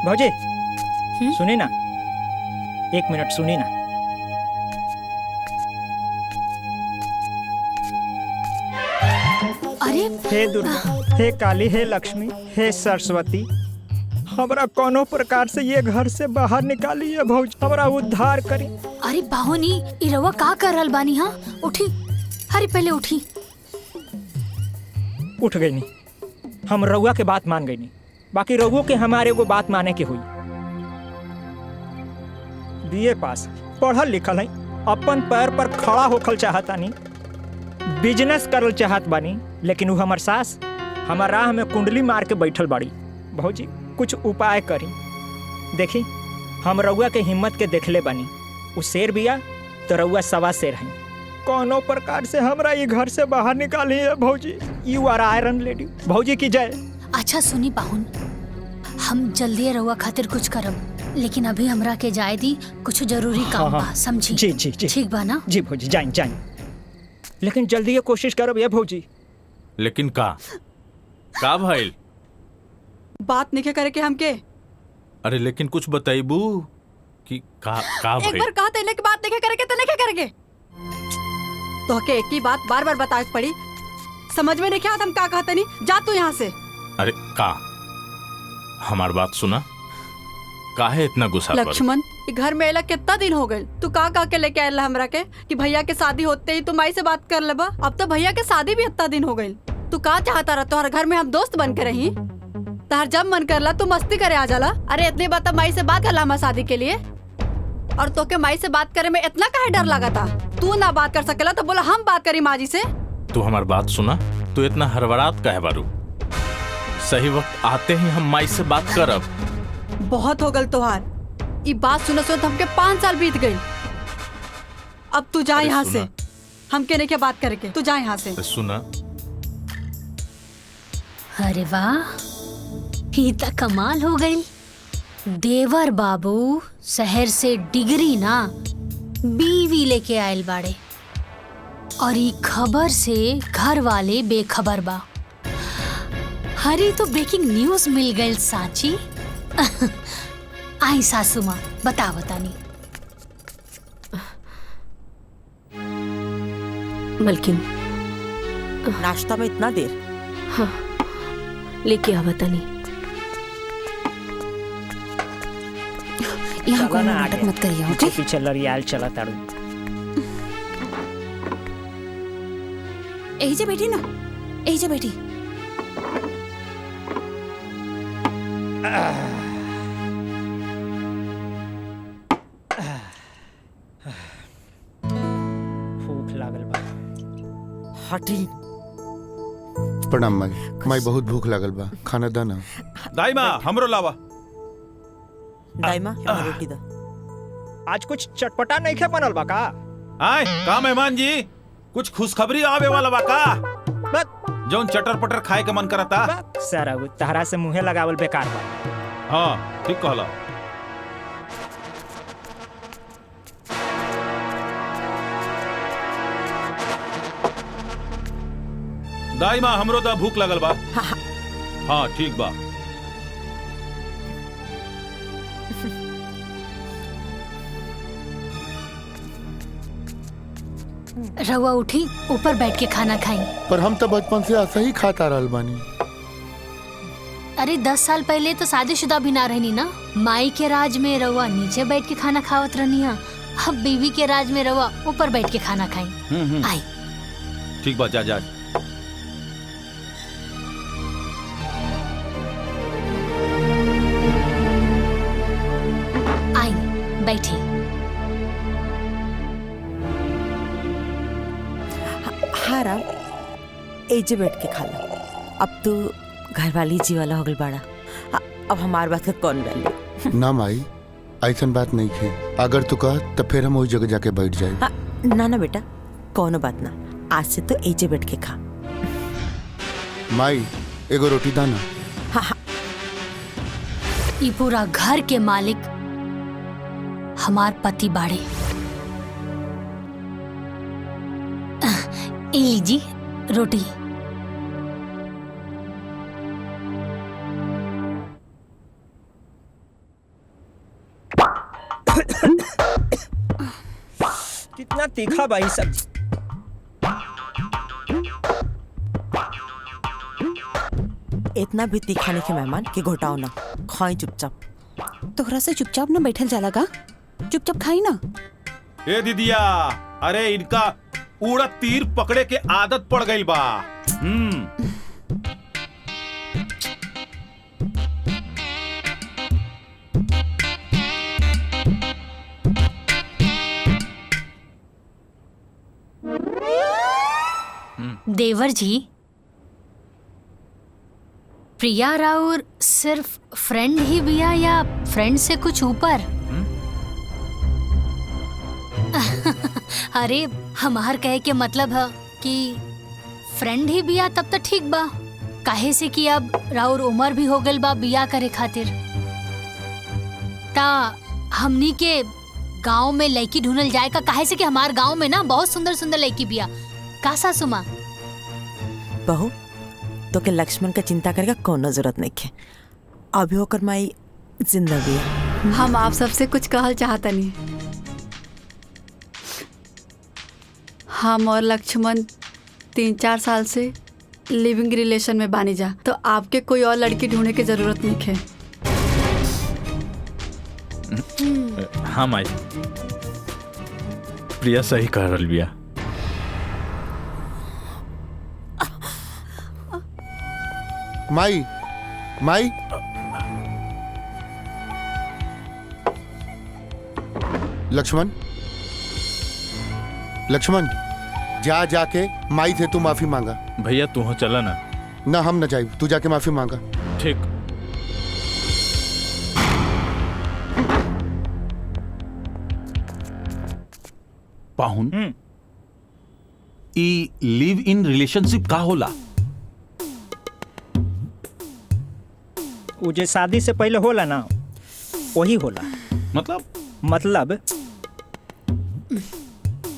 भौजी सुनी ना, 1 मिनट सुनी ना। अरे हे दुर्गा, हे काली, हे लक्ष्मी, हे सरस्वती, हमरा कोनो प्रकार से ये घर से बाहर निकालिए भौजी, हमरा उद्धार करी। अरे बाहुनी, ई रउआ का कर रहल बानी? हाँ उठी, अरे पहले उठी। उठ गई नहीं, हम रउआ के बात मान गई नहीं, बाकी रउओ के हमारे को बात माने के हुई। बीए पास, पढ़ल लिखल है, अपन पैर पर खड़ा होखल चाहता नहीं, बिजनेस करल चाहत बानी, लेकिन वो हमार सास हमार राह में कुंडली मार के बैठल बाड़ी। भौजी कुछ उपाय करी। देखी हम रउआ के हिम्मत के देखले बानी, उ शेर बिया तो रउआ सवा शेर है। कोनो प्रकार से हमरा ये घर से बाहर निकाली है भौजी। You are iron lady. भौजी की जय। अच्छा सुनी बाहुन, हम जल्दी रउआ खातिर कुछ करब, लेकिन अभी हमरा के जाए दी, कुछ जरूरी काम बा, समझी? जी जी जी ठीक बा ना? जी भौजी, जाइन जाइन, लेकिन जल्दी ये कोशिश करब ये भौजी। लेकिन का भाई बात नहीं करे के हमके। अरे लेकिन कुछ बताइबू कि का एक भाई? बार कहा तेने की बात नहीं करे के तो नहीं करेंगे। तो के एक ही बात बार बार बताए पड़ी, समझ में नहीं क्या हम का कहते नहीं। जा तू यहाँ से। अरे का हमार बात सुना, काहे इतना गुस्सा कर? लक्ष्मण, घर में अला कितना दिन हो गए, तू का के लेके आयल हमरा के कि भैया के शादी होते ही तू माई से बात कर लेबा। अब तो भैया के शादी भी इतना दिन हो गए, तू का चाहता रहा तोहर घर में हम दोस्त बन के रही? तहर जब मन करला तू मस्ती करे आ जाला। अरे इतनी बात माई से बात करला हम शादी के लिए, और तो के माई से बात करे में इतना काहे डर लगा था? तू ना बात कर सकेला तो बोला हम बात करी माँ जी से। तू हमार बात सुना, तू इतना हड़बड़ात काहे बारू? सही वक्त आते ही हम माई से बात करब। बहुत हो गल तोहार, ये बात सुनो सुनो हमके 5 साल बीत गई। अब तू जा यहाँ से, हमके नहीं क्या बात करके, तू जा यहाँ से। सुना, अरे वाह, ये तो कमाल हो गई। देवर बाबू शहर से डिग्री ना बीवी लेके आयल बाड़े, और ये खबर से घर वाले बेखबर बा। हरी तो ब्रेकिंग न्यूज मिल गई साची। आई सासू माँ, बता बतानी। मलकिन, नाश्ता में इतना देर? हाँ, लेके आ बतानी। यहाँ कोई नाटक मत करिए, ओके? पीछे लड़ियाल चला तारू। यही से बैठी ना, यही से बैठी। भूख लागल बा। हटी। प्रणाम माई। माई बहुत भूख लागल बा, खाना दा ना। दाई माँ हमरो लावा। दाई माँ हमारी रोटी दा। आज कुछ चटपटा नहीं खे बनल बा का? आए का मेहमान जी, कुछ खुशखबरी आवे वाला बा का? जौन चटर पटर खाए के मन करता। सर अब तहरा से मुँहे लगावल बेकार बा। हाँ ठीक कहला। दाई माँ हमरो दा भूख लगल बा। हाँ ठीक बा। रवा उठी, ऊपर बैठ के खाना खाई। पर हम तो बचपन से ऐसा ही खाता रहल बानी। अरे 10 साल पहले तो शादीशुदा भी ना रहनी ना। माई के राज में रहुआ नीचे बैठ के खाना खावत रहनी है, अब बीवी के राज में रहुआ ऊपर बैठ के खाना खाई। आई ठीक बात, जा जा। आई बैठी। हाँ राम, एजे बैठ के खा लो। अब तू घर वाली जी वाला हो गल बाड़ा, अब हमार बात का कौन वैल्यू। ना माई, ऐसा बात नहीं है। अगर तू कह तो फिर हम उस जगह जाके बैठ जाए। ना ना बेटा, कोनो बात ना, आज से तो एजे बैठ के खा। माई एगो रोटी दाना। हाँ हाँ। ये पूरा घर के मालिक हमार पति बाड़े। ए लीजी रोटी। कितना तीखा भाई सब्जी। इतना भी तीखा नहीं के मेहमान के घोटाओ ना, खाई चुपचाप। तोहरा से चुपचाप ना बैठल जाला का? चुपचाप खाई ना। ए दीदिया, अरे इनका उड़द तीर पकड़े के आदत पड़ गई बा। देवर जी, प्रिया राउर सिर्फ फ्रेंड ही बिया या फ्रेंड से कुछ ऊपर? अरे हमार कहे के मतलब है कि फ्रेंड ही बिया तब तो ठीक बा, काहे से कि अब राउर उम्र भी हो गल बा बिया करे खातिर। ता हमनी के गांव में लड़की ढूंढल जाए का, काहे से कि हमार गांव में ना बहुत सुंदर सुंदर लड़की बिया। का सासू माँ? बहू तो के लक्ष्मण का चिंता करेगा कोनो जरूरत नहीं है, अभी होकर माई जिंदा भी है। हम आप सबसे कुछ कहल चाहता नहीं। हम और लक्ष्मण 3-4 साल से लिविंग रिलेशन में बानी जा, तो आपके कोई और लड़की ढूंढने की जरूरत नहीं है। हाँ माई, प्रिया सही कह रही बिया। माई माई लक्ष्मण लक्ष्मण, जा जाके माई से तू माफी मांगा। भैया तू हो चला ना। ना हम न जाए, तू जाके माफी मांगा। ठीक। पाहुन, ई लिव इन रिलेशनशिप का होला? वो जो शादी से पहले होला ना, वही होला। मतलब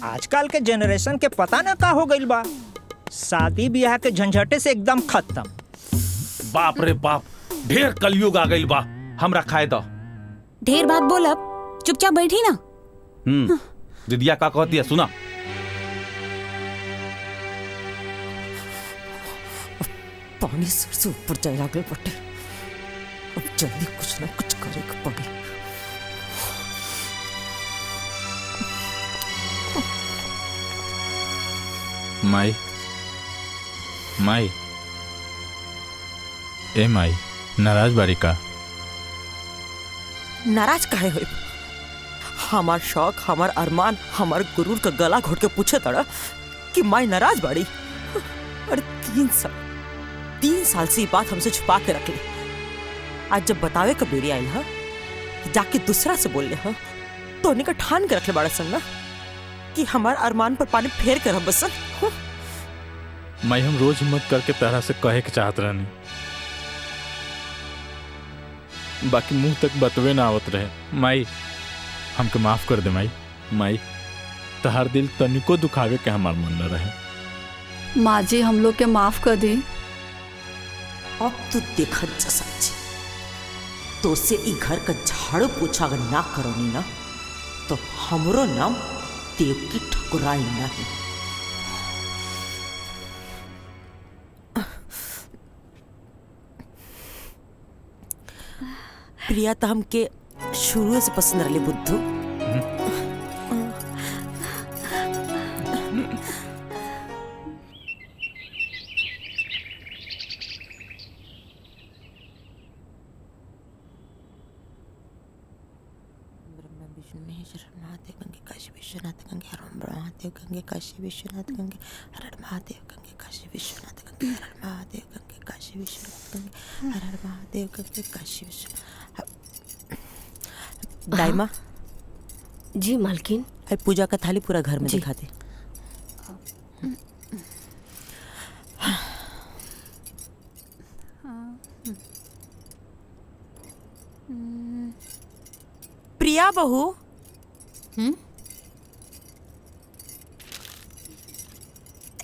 आजकल के जनरेशन के पता ना का हो गइल बा, शादी ब्याह के झंझटे से एकदम खत्म। बाप रे बाप, ढेर कलयुग आ गइल बा। हमरा खाए दो। ढेर बात बोल, अब चुपचाप बैठी ना। दीदिया का कहती है सुना। पानी सर से ऊपर जाए लागल बटे, अब जल्दी कुछ ना कुछ करेगा पड़े। माई माई, ए माई, नाराज बारी का? नाराज काहे होई? हमार शौक, हमार अरमान, हमार गुरूर का गला घोट के पूछे तड़ा कि माई नाराज बाड़ी। अरे 3 साल से ये बात हमसे छुपा के रख ली। आज जब बतावे का बेरी आई है, जाके दूसरा से बोल ले हा, तो उन्हीं का ठान के रख ले बड़ा सन ना कि हमार अरमान पर पानी फेर कर बसन। माई हम रोज हिम्मत करके तरह से कहे के चाहत रहनी, बाकी मुंह तक बतवे ना आवत रहे। माई हमके माफ कर दे माई। माई तहार दिल तनिको दुखावे के हमार मन न रहे। माँ जी हम लोग के माफ कर दी। अब तू देखत जा सच्ची, तो से ई घर का झाड़ू पोछा अगर ना करोनी ना, तो हमरो नाम देव की ठकुराई नहीं। प्रिया तो हमके शुरू से पसंद रही बुद्धू। महादेव गंगे काशी विश्वनाथ गंगे हर महादेव गंगे काशी विश्वनाथ गंगे हर महादेव गंगे काशी विश्वनाथ गंगे हर महादेव गंगे काशी विश्वनाथ गंगे हर महादेव गंगे काशी विश्वनाथ। दाइमा जी मालकिन। पूजा का थाली पूरा घर में दिखा दे। प्रिया बहू।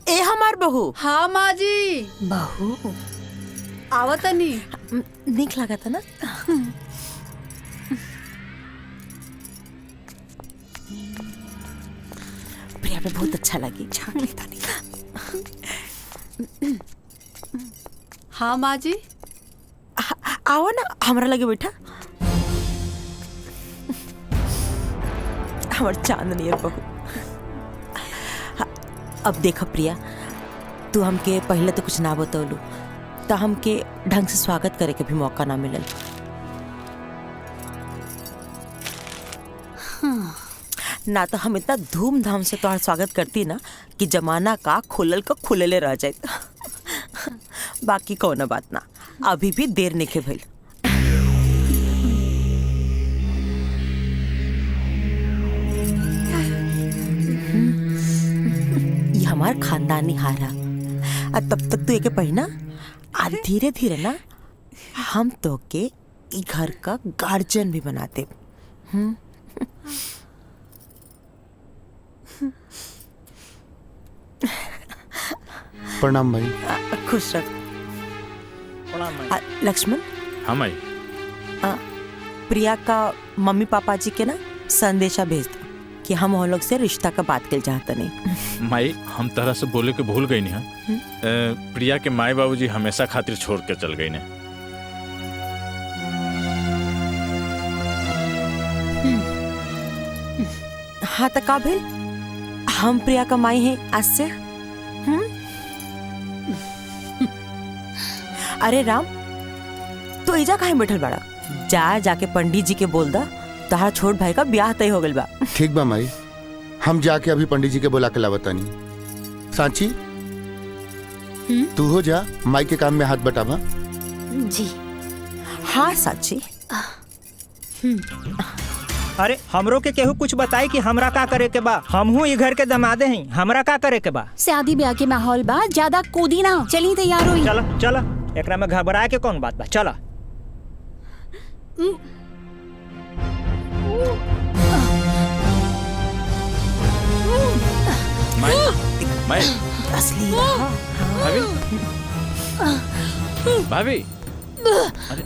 ए हमार बहू। हाँ माँ जी। बहू आवत नहीं निक लगा था ना। प्रिया पे बहुत अच्छा लगी। झांक लेता नहीं। हाँ माँ जी। आओ ना हमारा लगे बैठा। हमार चांदनी है बहू। अब देखो प्रिया, तू हमके पहले तो कुछ ना बतौलू तो हमके ढंग से स्वागत करे के भी मौका ना मिलल। ना तो हम इतना धूमधाम से तुम्हारा स्वागत करती ना कि जमाना का खुलल का खुलले रह जाए। बाकी कौन बात ना, अभी भी देर नहीं भइल। ये हमार खानदानी हारा। तब तक तू एक पढ़ना और धीरे धीरे ना हम तो के घर का गार्जियन भी बनाते। प्रणाम भाई। खुश रख। लक्ष्मण। हाँ माई। प्रिया का मम्मी पापा जी के ना संदेशा भेज दो कि हम लोग से रिश्ता का बात कर चाहते नहीं। माई हम तरह से बोले के भूल गई नहीं। प्रिया के माई बाबूजी हमेशा खातिर छोड़ के चल गई ने। हाँ तो का भेल, हम प्रिया का माई हैं आज से। अरे राम, तो इजा काहे बैठल बाड़ा? जाके पंडित जी के बोल दा तहार छोट भाई का ब्याह तय हो गइल बा। ठीक बा माई, हम जाके अभी पंडित जी के बुला के लावतानी। सांची तू हो जा, माई के काम में हाथ बटावा। जी हाँ सांची। अरे हमरो के केहू कुछ बताई कि हमरा का करे के बा। हमहू ई घर के दमादे हैं, हमरा का करे के बा? शादी ब्याह के माहौल बा, ज्यादा कूदी ना। चली तैयार हुई। चला चला, एकरा में घबराए के कौन बात बा। चला। माई असली भाभी भाभी। अरे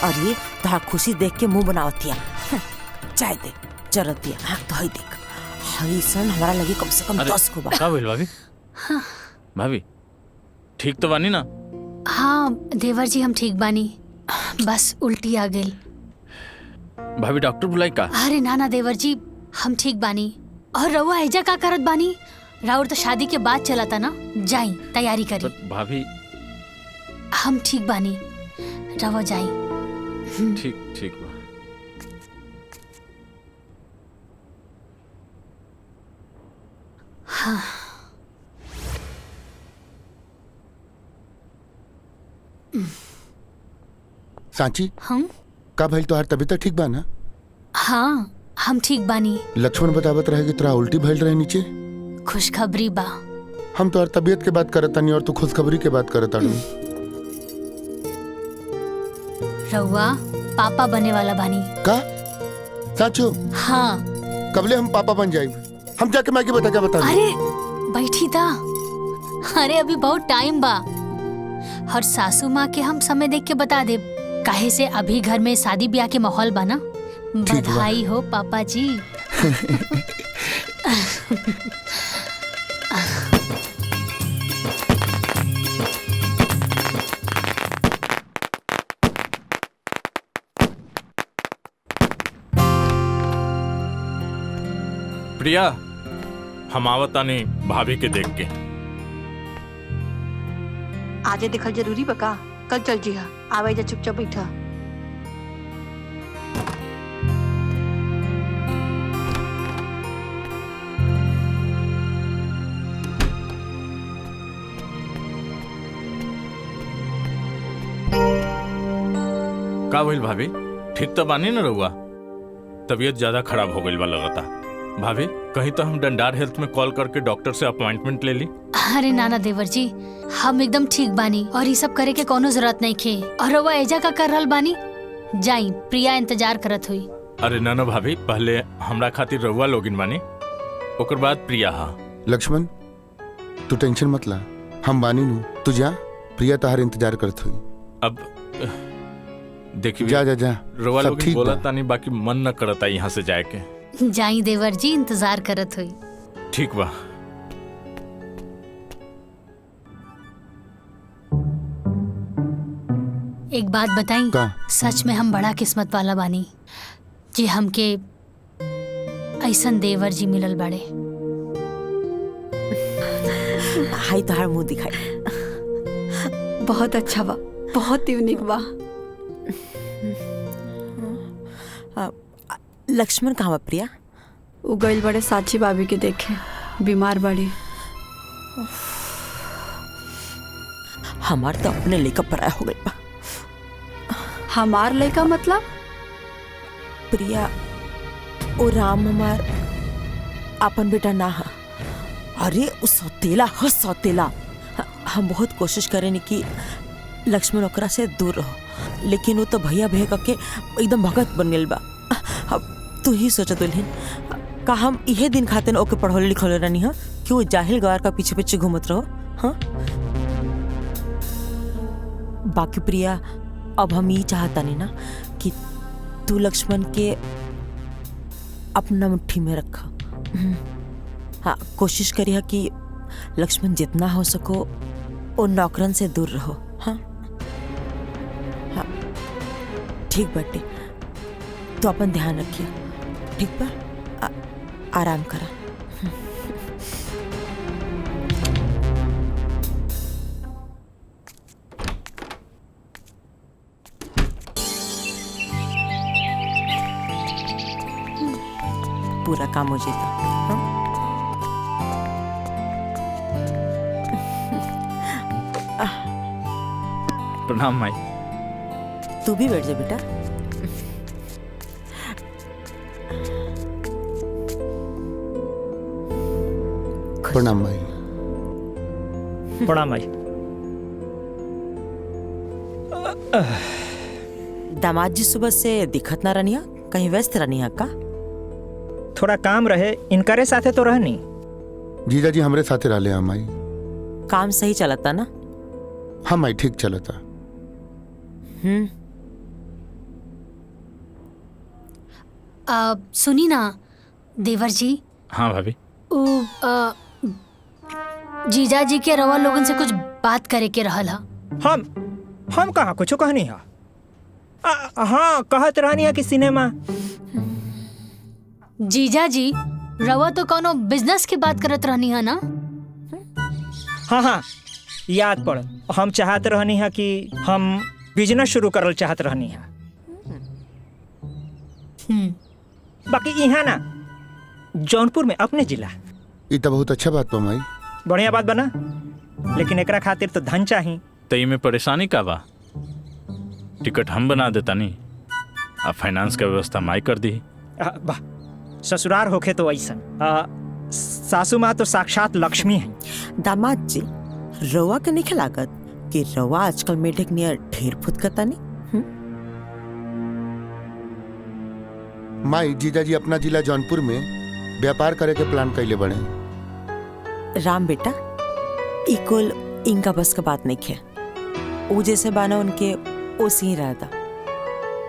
और ये तहार खुशी देख के मुंह बनावतिया। चाय दे जरतिया। हाँ तो हई देख, हई सन हमारा लगी कम से कम 10 को बा। का भइल भाभी? भाभी ठीक तो बानी ना? हाँ देवर जी हम ठीक बानी, बस उल्टी आ गई। भाभी डॉक्टर बुलाई का? अरे ना ना देवर जी हम ठीक बानी। और रउआ ऐजा का करत बानी? राउर तो शादी के बाद चला था ना, जाई तैयारी करी। भाभी हम ठीक बानी, रवा जाई। ठीक ठीक बा। हाँ। सांची हम का भइल, तोहार तबीयत ठीक बा ना? हाँ हम ठीक बानी। लक्ष्मण बतावत रहे कि तोरा उल्टी भइल रहे नीचे। खुशखबरी बा। हम तोहार तबीयत के बात करत तानी और तू खुशखबरी के बात करत तानी। रउआ पापा बने वाला बानी का? साचो? हाँ। कबले हम पापा बन जाए? हम जाके माँ के बता क्या बता? अरे बैठी था। अरे अभी बहुत टाइम बा। और सासू माँ के हम समय देख के बता दे, काहे से अभी घर में शादी ब्याह के माहौल बना। बधाई हो पापा जी। प्रिया, हम आवतानी भाभी के देख के। आजे देखल जरूरी बका, कल चल जी आवे जा, चुपचाप बैठा। का भइल भाभी? ठीक तो बानी न रहुआ? तबीयत ज्यादा खराब हो गई बा लगता। भाभी कहीं तो हम डंडार हेल्थ में कॉल करके डॉक्टर से अपॉइंटमेंट ले ली। अरे नाना देवर जी, हम एकदम ठीक बानी और ये सब करे के कोनो जरूरत नहीं खे। और रउआ एजा का कर रहल बानी? जाई, प्रिया इंतजार करत हुई। अरे ना भाभी, पहले हमरा खातिर रहुआ लोगिन बानी, ओकर बाद प्रिया। हा लक्ष्मण, तू टेंशन मत ला, हम बानी नू, तू जा, प्रिया तहार इंतजार करत हुई। अब देखिए, जा जा जा, रहुआ सब लोगिन ठीक बोला बा। तानी, बाकी मन न करता यहाँ से जाए के। जाई देवर जी, इंतजार करत हुई। ठीक बा। एक बात बताई, सच में हम बड़ा किस्मत वाला बानी जी, हमके ऐसन देवर जी मिलल बड़े। हाय तोहार मुंह दिखाई। बहुत अच्छा बा, बहुत यूनिक बा। लक्ष्मण कहाँ बा प्रिया? उ गइल बड़े साची भाभी के देखे, बीमार बड़ी। हमार तो अपने लेकर पराया हो गई बा। हमार लड़का मतलब? प्रिया, ओ राम हमार अपन बेटा ना है। अरे उस सौतेला ह सौतेला। हम बहुत कोशिश करें कि लक्ष्मण ओकरा से दूर रहो, लेकिन वो तो भैया भैया करके एकदम भगत बन गइल बा। अब तू ही सोच दुल्हन, का हम इहे दिन खाते ओके पढ़ौले लिखौले रहनी है कि वो जाहिल गवार का पीछे पीछे घूमत रहो? हाँ, बाकी प्रिया, अब हम ये चाहता नहीं ना कि तू लक्ष्मण के अपना मुट्ठी में रखा। हाँ, कोशिश करिए कि लक्ष्मण जितना हो सको वो नौकरन से दूर रहो। हाँ हाँ, ठीक बाटे, तो अपन ध्यान रखिए, ठीक बा? आराम करा। पूरा काम हो जाता। प्रणाम माई। तू भी बैठ जा बेटा। प्रणाम भाई। प्रणाम भाई। दामाद जी सुबह से दिखत ना रहनी है, कहीं व्यस्त रहनी है का? थोड़ा काम रहे, इनकरे साथे तो रहनी। जीजा जी हमरे साथे रहले हम आई। काम सही चलता ना? हम आई ठीक चलता। सुनी ना देवर जी। हाँ भाभी। जीजा जी के रवा लोगन से कुछ बात करे के रहल हा। हम कहाँ कुछ कहनी है? हाँ, कहत रहनी है कि सिनेमा। जीजा जी, रवा तो कोनो बिजनेस की बात करत रहनी है ना? हाँ हाँ, याद पड़। हम चाहत रहनी है कि हम बिजनेस शुरू करल चाहत रहनी है। बाकी यहाँ ना जौनपुर में अपने जिला। ये तो बहुत अच्छा बात बा माई। बढ़िया बात बना, लेकिन एकरा खातिर तो धन चाहिए। तई में परेशानी का बा? टिकट हम बना देता नहीं, अब फाइनेंस का व्यवस्था माई कर दी। वाह, ससुरार होके तो ऐसा। सासू माँ तो साक्षात लक्ष्मी है। दामाद जी, रवा के नहीं लागत कि रवा आजकल मेढक नियर ढेर फुदकता नहीं? माई, जीजा जी अपना जिला जौनपुर में व्यापार करे के प्लान कैले बड़े। राम बेटा, इकुल इनका बस का बात नहीं है। वो जैसे बाना उनके ओसी ही रहता।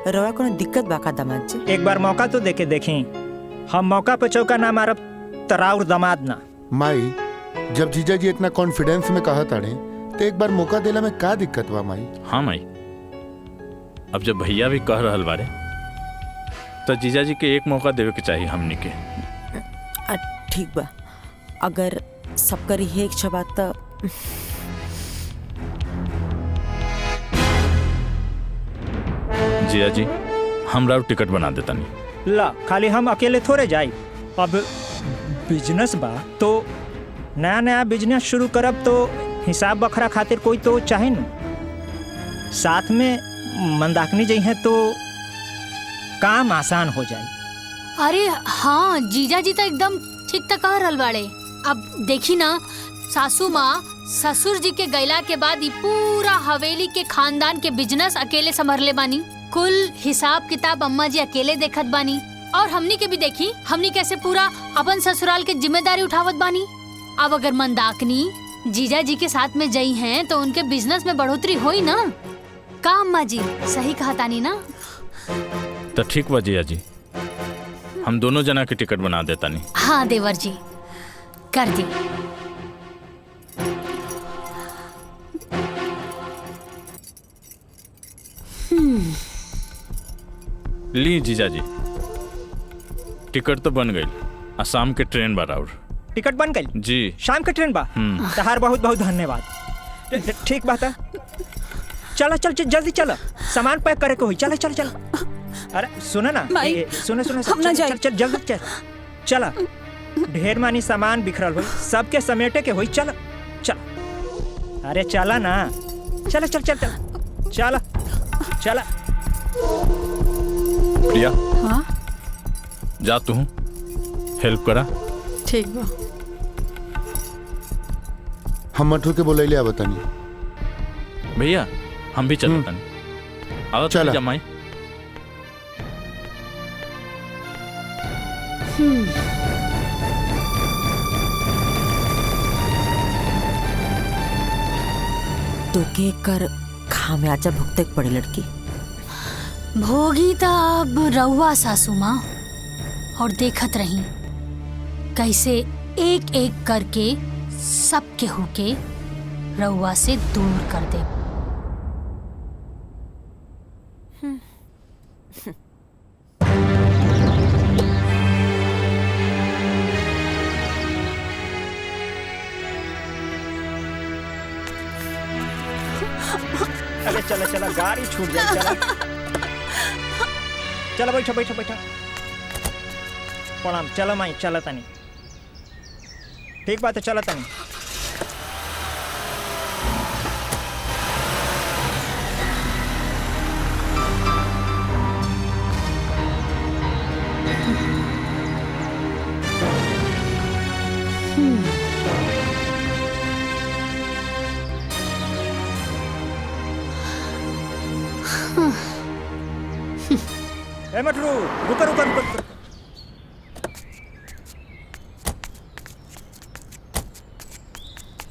रवा को दिक्कत बाका दामाद जी? एक बार मौका तो देके देखें। हम मौका पे चौका ना मारब तराउर दामाद ना। माई, जब जीजा जी इतना कॉन्फिडेंस में कहा ताड़े तो एक बार मौका देला में का दिक्कत बा माई? हाँ माई, अब जब भैया भी कह रहल बारे तो जीजा जी के एक मौका देवे के चाहिए हमनी के। ठीक बा, अगर सब करी है इच्छा बात तो जिया जी हमरा टिकट बना देता नहीं। ला खाली हम अकेले थोड़े जाई। अब बिजनेस बा तो नया नया बिजनेस शुरू करब तो हिसाब बखरा खातिर कोई तो चाहे न, साथ में मंदाकिनी जी हैं तो काम आसान हो जाए। अरे हाँ जीजा जी तो एकदम ठीक तक कह रहल बाड़े। अब देखी ना सासू माँ ससुर जी के गैला के बाद ई पूरा हवेली के खानदान के बिजनेस अकेले संभरले बानी। कुल हिसाब किताब अम्मा जी अकेले देखत बानी और हमनी के भी देखी हमनी कैसे पूरा अपन ससुराल के जिम्मेदारी उठावत बानी। अब अगर मंदाकिनी जीजा जी के साथ में जई हैं तो उनके बिजनेस में बढ़ोतरी होई ना। का अम्मा जी सही कहा तानी ना? तो ठीक बा जिया जी, हम दोनों जना के टिकट बना देता नहीं। हाँ देवर जी कर दी। ली जीजा जी, टिकट तो बन गई। आ शाम के ट्रेन बा और टिकट बन गई जी। शाम के ट्रेन बा। तहार बहुत बहुत धन्यवाद। ठीक बात है, चलो चल जल्दी चलो, सामान पैक करे के होई। चलो चलो चलो। अरे सुनो ना, सुनो सुनो, चल चल जल्दी चल। चला ढेर मानी सामान बिखरल होई, सबके समेटे के होई। चलो चल। अरे चला ना, चलो चल चल चल चला चला। प्रिया हाँ जा तू हेल्प करा। ठीक बा। हम मठू के बोले लिया बतानी। भैया हम भी चलता नहीं। आओ चला। जमाई तो के कर खामियाजा भुगते पड़े लड़की। भोगी तो अब रहुआ सासू माँ, और देखत रही कैसे एक एक करके सब केहू के रहुआ से दूर कर दे। अरे चलो चलो, गाड़ी छूट जाए। चलो चलो बैठो बैठो बैठो। प्रणाम। चलो माई चलो तनी। ठीक बात है, चलो तनी। ए मटरू रुको रुको रुको रुको।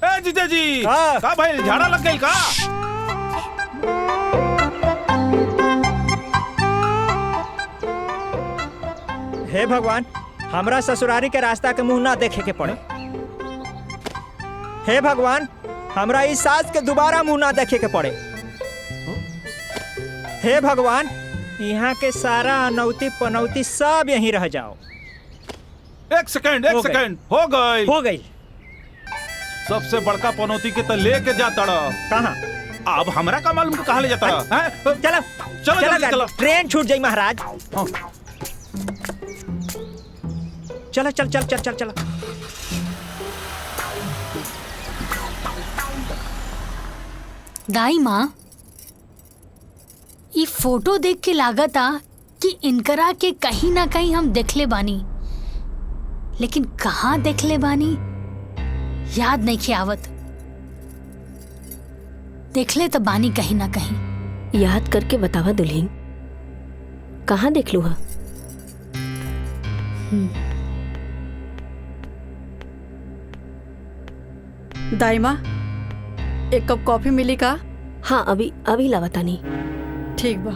ए जीजा जी का भाई झाड़ा लग गई का? हे भगवान, हमरा ससुरारी के रास्ता के मुंह ना देखे के पड़े। हे भगवान, हमरा इस सास के दोबारा मुंह ना देखे के पड़े। हे भगवान, यहाँ के सारा अनौती पनौती सब यहीं रह जाओ। एक सेकंड हो गई हो गई। सबसे बड़का पनौती के तो लेके जाता कहाँ? अब हमरा का मालूम कहाँ ले जाता? चलो चलो चलो, चलो ट्रेन छूट जाई महाराज। चलो चल चल चल चल चलो। दाई माँ, ये फोटो देख के लागता कि इनकरा के कहीं ना कहीं हम देखले बानी, लेकिन कहाँ देखले बानी याद नहीं के आवत। देखले तो बानी कहीं ना कहीं। याद करके बतावा दुल्हन, कहाँ देख लू? दाई माँ, एक कप कॉफी मिली का? हाँ अभी अभी लावतानी। ठीक बा।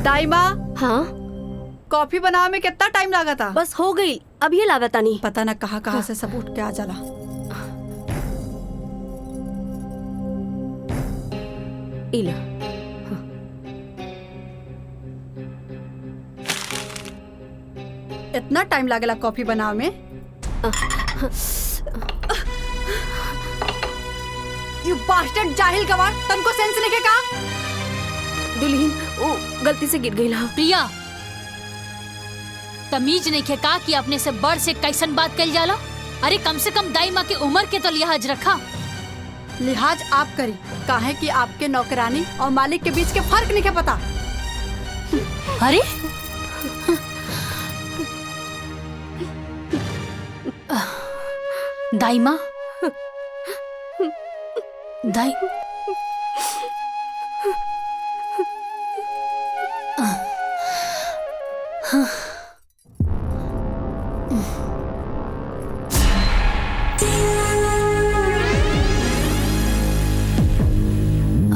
दाई माँ, हाँ कॉफी बनावे में कितना टाइम लगा था? बस हो गई, अब ये लागता नहीं। पता ना कहाँ से सब उठ के आ जाला। इला इतना टाइम लागेला कॉफी बनावे में? यू बास्टर्ड जाहिल गवार, तनको सेंस नहीं के का? दुल्हीन ओ गलती से गिर गई ला। प्रिया, तमीज नहीं के का कि अपने से बड़ से कैसन बात कल जाला? अरे कम से कम दाई माँ की उम्र के तो लिहाज रखा। लिहाज आप करी, काहे कि आपके नौकरानी और मालिक के बीच के फर्क नहीं के पता। अरे दाई माँ, दाई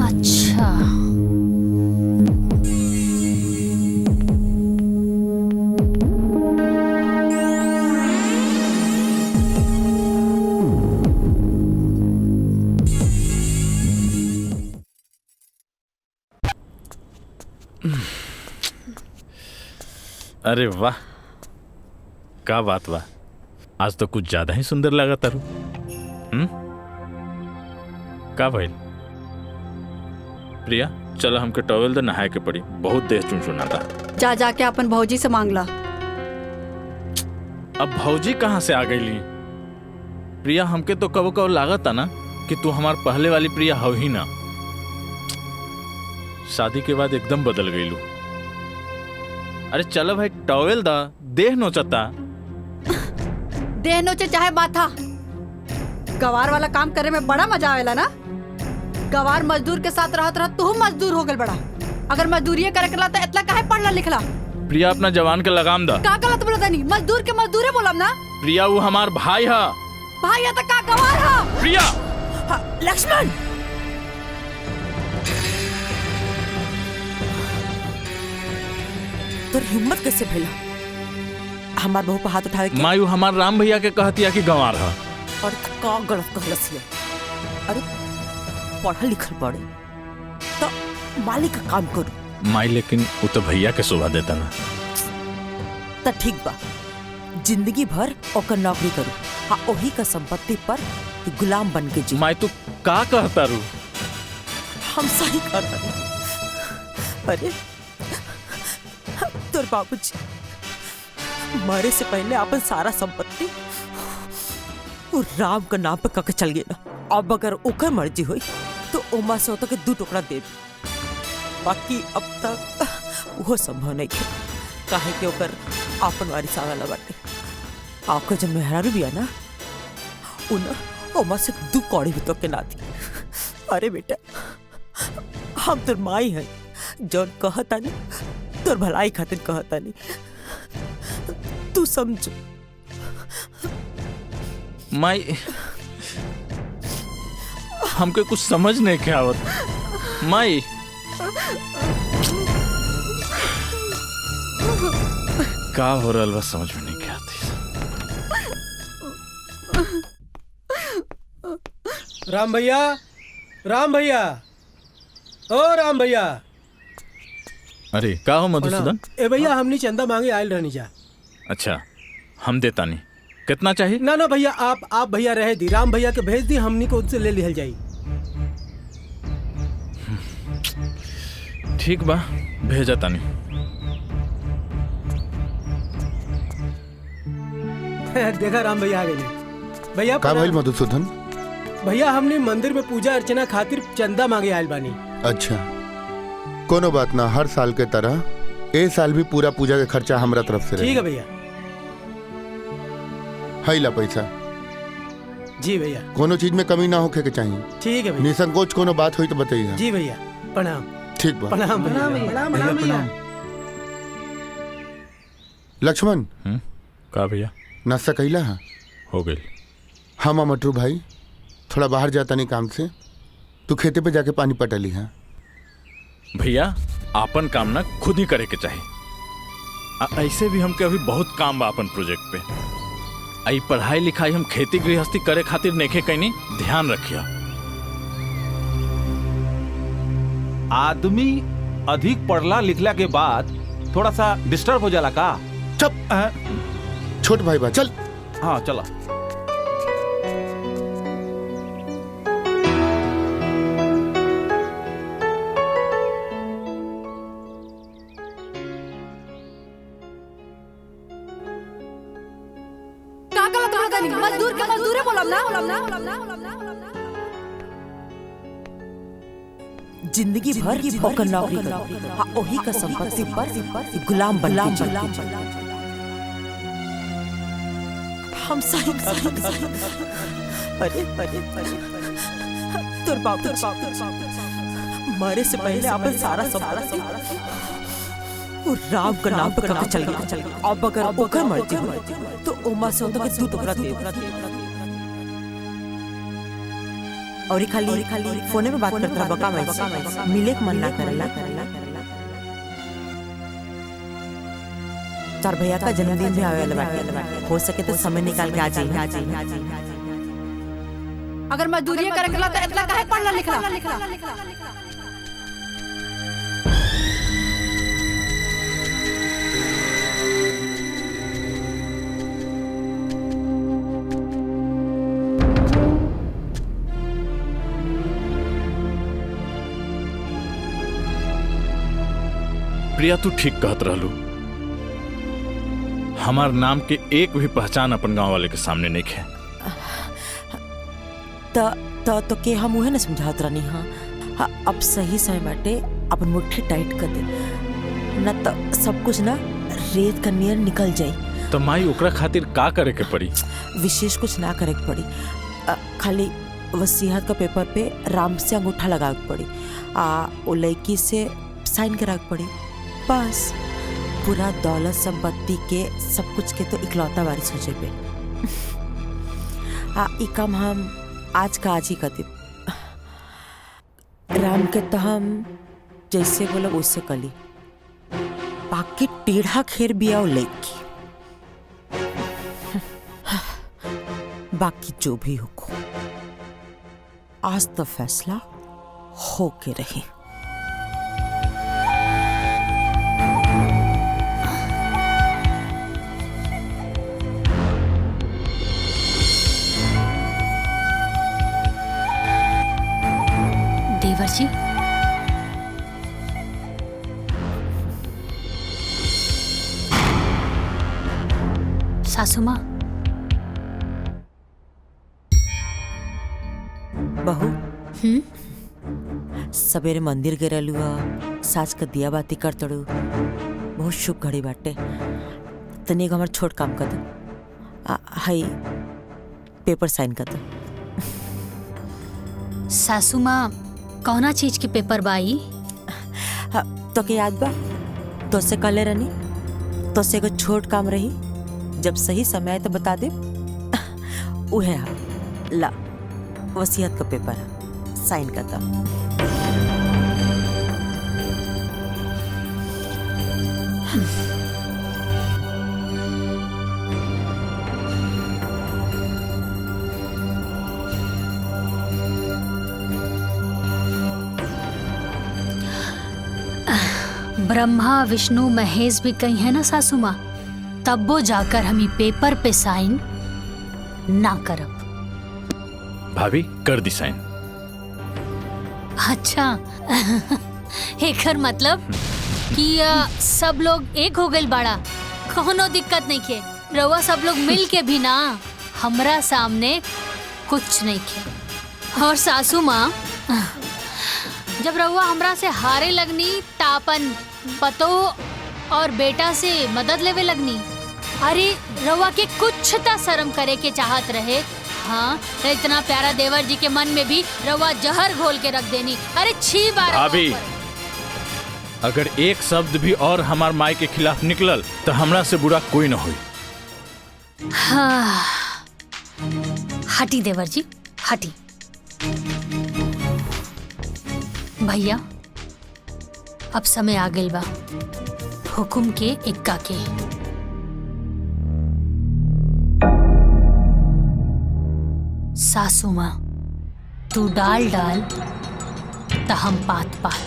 अच्छा, अरे वाह, का बात बा, आज तो कुछ ज्यादा ही सुंदर लगा तारू। का भइल? प्रिया चलो हमके टॉवेल दे, नहाए के पड़ी, बहुत देर चुनचुना था। जा जाके अपन भौजी से मांग ला। अब भौजी कहाँ से आ गई ली? प्रिया हमके तो कबो कबो लागत था ना कि तू हमार पहले वाली प्रिया हो ही ना। शादी के बाद एकदम बदल गई लू। अरे चलो भाई टॉवेल दा, देह नोचता। देह नोचे चाहे माथा, गवार वाला काम करे में बड़ा मजा आवेला ना। गवार मजदूर के साथ रहत रहत तू मजदूर हो गल बड़ा। अगर मजदूरी करे करला तो इतना काहे पढ़ला लिखला? प्रिया अपना जवान के लगाम दा। का गलत बोलता नहीं, मजदूर के मजदूरे बोलम ना। प्रिया वो हमार भाई है। भाई है तो का गवार है? प्रिया लक्ष्मण, तोर हिम्मत कैसे भइला हमार बहू पर हाथ उठावे के? मायू हमार राम भैया के कहतिया कि गंवार है। और का गलत कहलस ले? अरे पढ़ल लिखल पड़े तो मालिक का काम करू। माई लेकिन वो तो भैया के शोभा देता ना। तो ठीक बा, जिंदगी भर ओकर नौकरी करू, हाँ ओही का संपत्ति पर तू गुलाम बन के जी। माई तू का कहता रू? हम सही कहता। अरे तोर बाबूजी मरे से पहले अपन सारा संपत्ति और राम का नाम पे कके चल गया। अब अगर ओकर मर्जी हुई तो ओमा से होता के 2 टुकड़ा दे दी, बाकी अब तक वो संभव नहीं है। काहे कि ओकर आपन वारिस आवेला बाटे। आपका जब मेहरारू भी है ना, उन ओमा से 2 कौड़ी भी तो के ना दी। अरे बेटा, हम तोर माई है, जौन कहता नहीं तोर भलाई खातिर कहता नहीं, तू समझ। माई हमके कुछ समझ नहीं के आवत। माई का हो रहा बस समझ में नहीं के आती। राम भैया, राम भैया, ओ राम भैया। अरे का हो मधुसूदन? ए भैया, हमनी चंदा मांगे आयल रहनी जा। अच्छा हम देता नहीं, कितना चाहिए? ना ना भैया, आप भैया रहे दी, राम भैया के भेज दी, हमनी को उससे ले लिहल जाई। ठीक बा, भेजा तानी। देखा राम भैया आ गए। भैया का भइल मधुसूदन? भैया हमने मंदिर में पूजा अर्चना खातिर चंदा मांगे आयल बानी। अच्छा कोनो बात ना, हर साल के तरह ए साल भी पूरा पूजा के खर्चा हमरा तरफ से ठीक है भैया। है ला पैसा। जी भैया। कोनो चीज में कमी ना होके के चाहिए। ठीक है भैया। निसंकोच कोनो बात हुई तो बताइए। जी भैया, प्रणाम। ठीक बा। प्रणाम भैया। लक्ष्मण का भैया? नाश्ता कैला है? हो गई। हाँ मटरू भाई, थोड़ा बाहर जाता नहीं काम से, तू खेते पे जाके पानी पटा ली है। भैया आपन काम ना खुद ही करे के चाहिए। ऐसे भी हमके अभी बहुत काम बा अपन प्रोजेक्ट पे। आई पढ़ाई लिखाई हम खेती गृहस्थी करे खातिर नेखे कहीं ध्यान रखिया। आदमी अधिक पढ़ला लिखला के बाद थोड़ा सा डिस्टर्ब हो जाला का। चुप छोट भाई बा चल। हाँ चला। मजदूर के मजदूरे बोलब ना। जिंदगी भर की ओकर नौकरी करो, हाँ ओही का संपत्ति पर गुलाम बन के हम सही अरे तोर बाप मरे से पहले अपन सारा संपत्ति वो राम का नाम पे करके चल गया। अब अगर ओकर मर्जी हो तो ओमा से उनका दूध टुकड़ा दे और खाली फोने में बात करता बका मैं मिले के मन ना करला। चार भैया का जन्मदिन भी आवे वाला बाटे, हो सके तो समय निकाल के आ जाइए। अगर मजदूरी करे तो इतना काहे पढ़ला लिखला। प्रिया तू ठीक कहत रहलू। हमार नाम के एक भी पहचान अपन गांव वाले के सामने नहीं है। तो के हम उहे न समझात रहनी। हाँ अब सही समय बाटे अपन मुट्ठी टाइट कर दे, न तो सब कुछ ना रेत का नियर निकल जाई। तो माई ओकरा खातिर का करे के पड़ी? विशेष कुछ ना करे के पड़ी, खाली वसीयत का पेपर पे राम से अंगूठा लगा के पड़ी, वो लड़की से साइन करा के पड़ी। बस पूरा दौलत संपत्ति के सब कुछ के तो इकलौता वारिस हो जेबे। ई काम हम आज का आज ही कर दे। राम के तो हम जैसे बोलो उससे कली, बाकी टेढ़ा खेर बिया लेकी। बाकी जो भी हो, आज तो फैसला हो के रही। देवर जी, सासू माँ, बहू सवेरे मंदिर गिरलू, सास का दिया बाती कर तड़ू, बहुत शुभ घड़ी बाटे। तनी हमार छोट काम कर दो, हाई पेपर साइन कर दो। सासू माँ कौना चीज के पेपर बाई? तो के याद बा तो से कले रहनी, तो से एगो छोट काम रही, जब सही समय तो बता दे। उहे ला वसीयत का पेपर साइन कर दो। ब्रह्मा विष्णु महेश भी कहीं है ना सासू माँ, तब वो जाकर हम पेपर पे साइन ना करब। भाभी कर दी साइन। अच्छा एकर मतलब कि सब लोग एक हो गए बाड़ा, कोनो दिक्कत नहीं के। रवा सब लोग मिल के भी ना हमरा सामने कुछ नहीं के। और सासू माँ, जब रवा हमरा से हारे लगनी तापन पतो और बेटा से मदद लेवे लगनी। अरे रवा के कुछ ता शर्म करे के चाहत रहे। हाँ, इतना प्यारा देवर जी के मन में भी रवा जहर घोल के रख देनी। अरे छी बार भाभी, अगर एक शब्द भी और हमार माई के खिलाफ निकलल तो हमरा से बुरा कोई न हुई। हाँ, हटी देवर जी हटी। भैया अब समय आ गइल बा, हुकुम के इक्का के। सासू माँ तू डाल डाल त हम पात पात।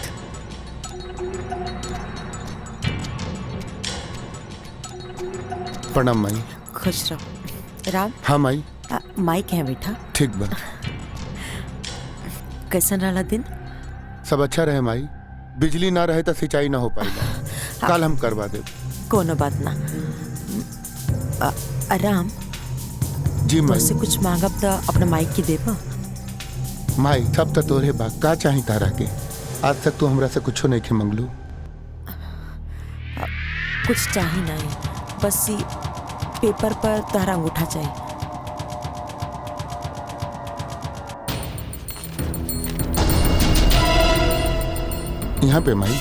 प्रणाम माई। खुश रहो। राम। हाँ माई। माई कहाँ बेटा? ठीक बा। कैसन रहा दिन? सब अच्छा रहे माई। बिजली ना रहे तो सिंचाई ना हो पाएगा। कल हम करवा दे। कोनो बात ना। राम जी माई। से कुछ मांगब तो अपने माई की देबा। माई सब तो तोरे बा, का चाही तारा के? आज तक तू हमरा से कुछो नहीं के मंगलू। कुछ चाही नहीं, बस ये पेपर पर तारा अंगूठा चाहिए। यहाँ पे माई।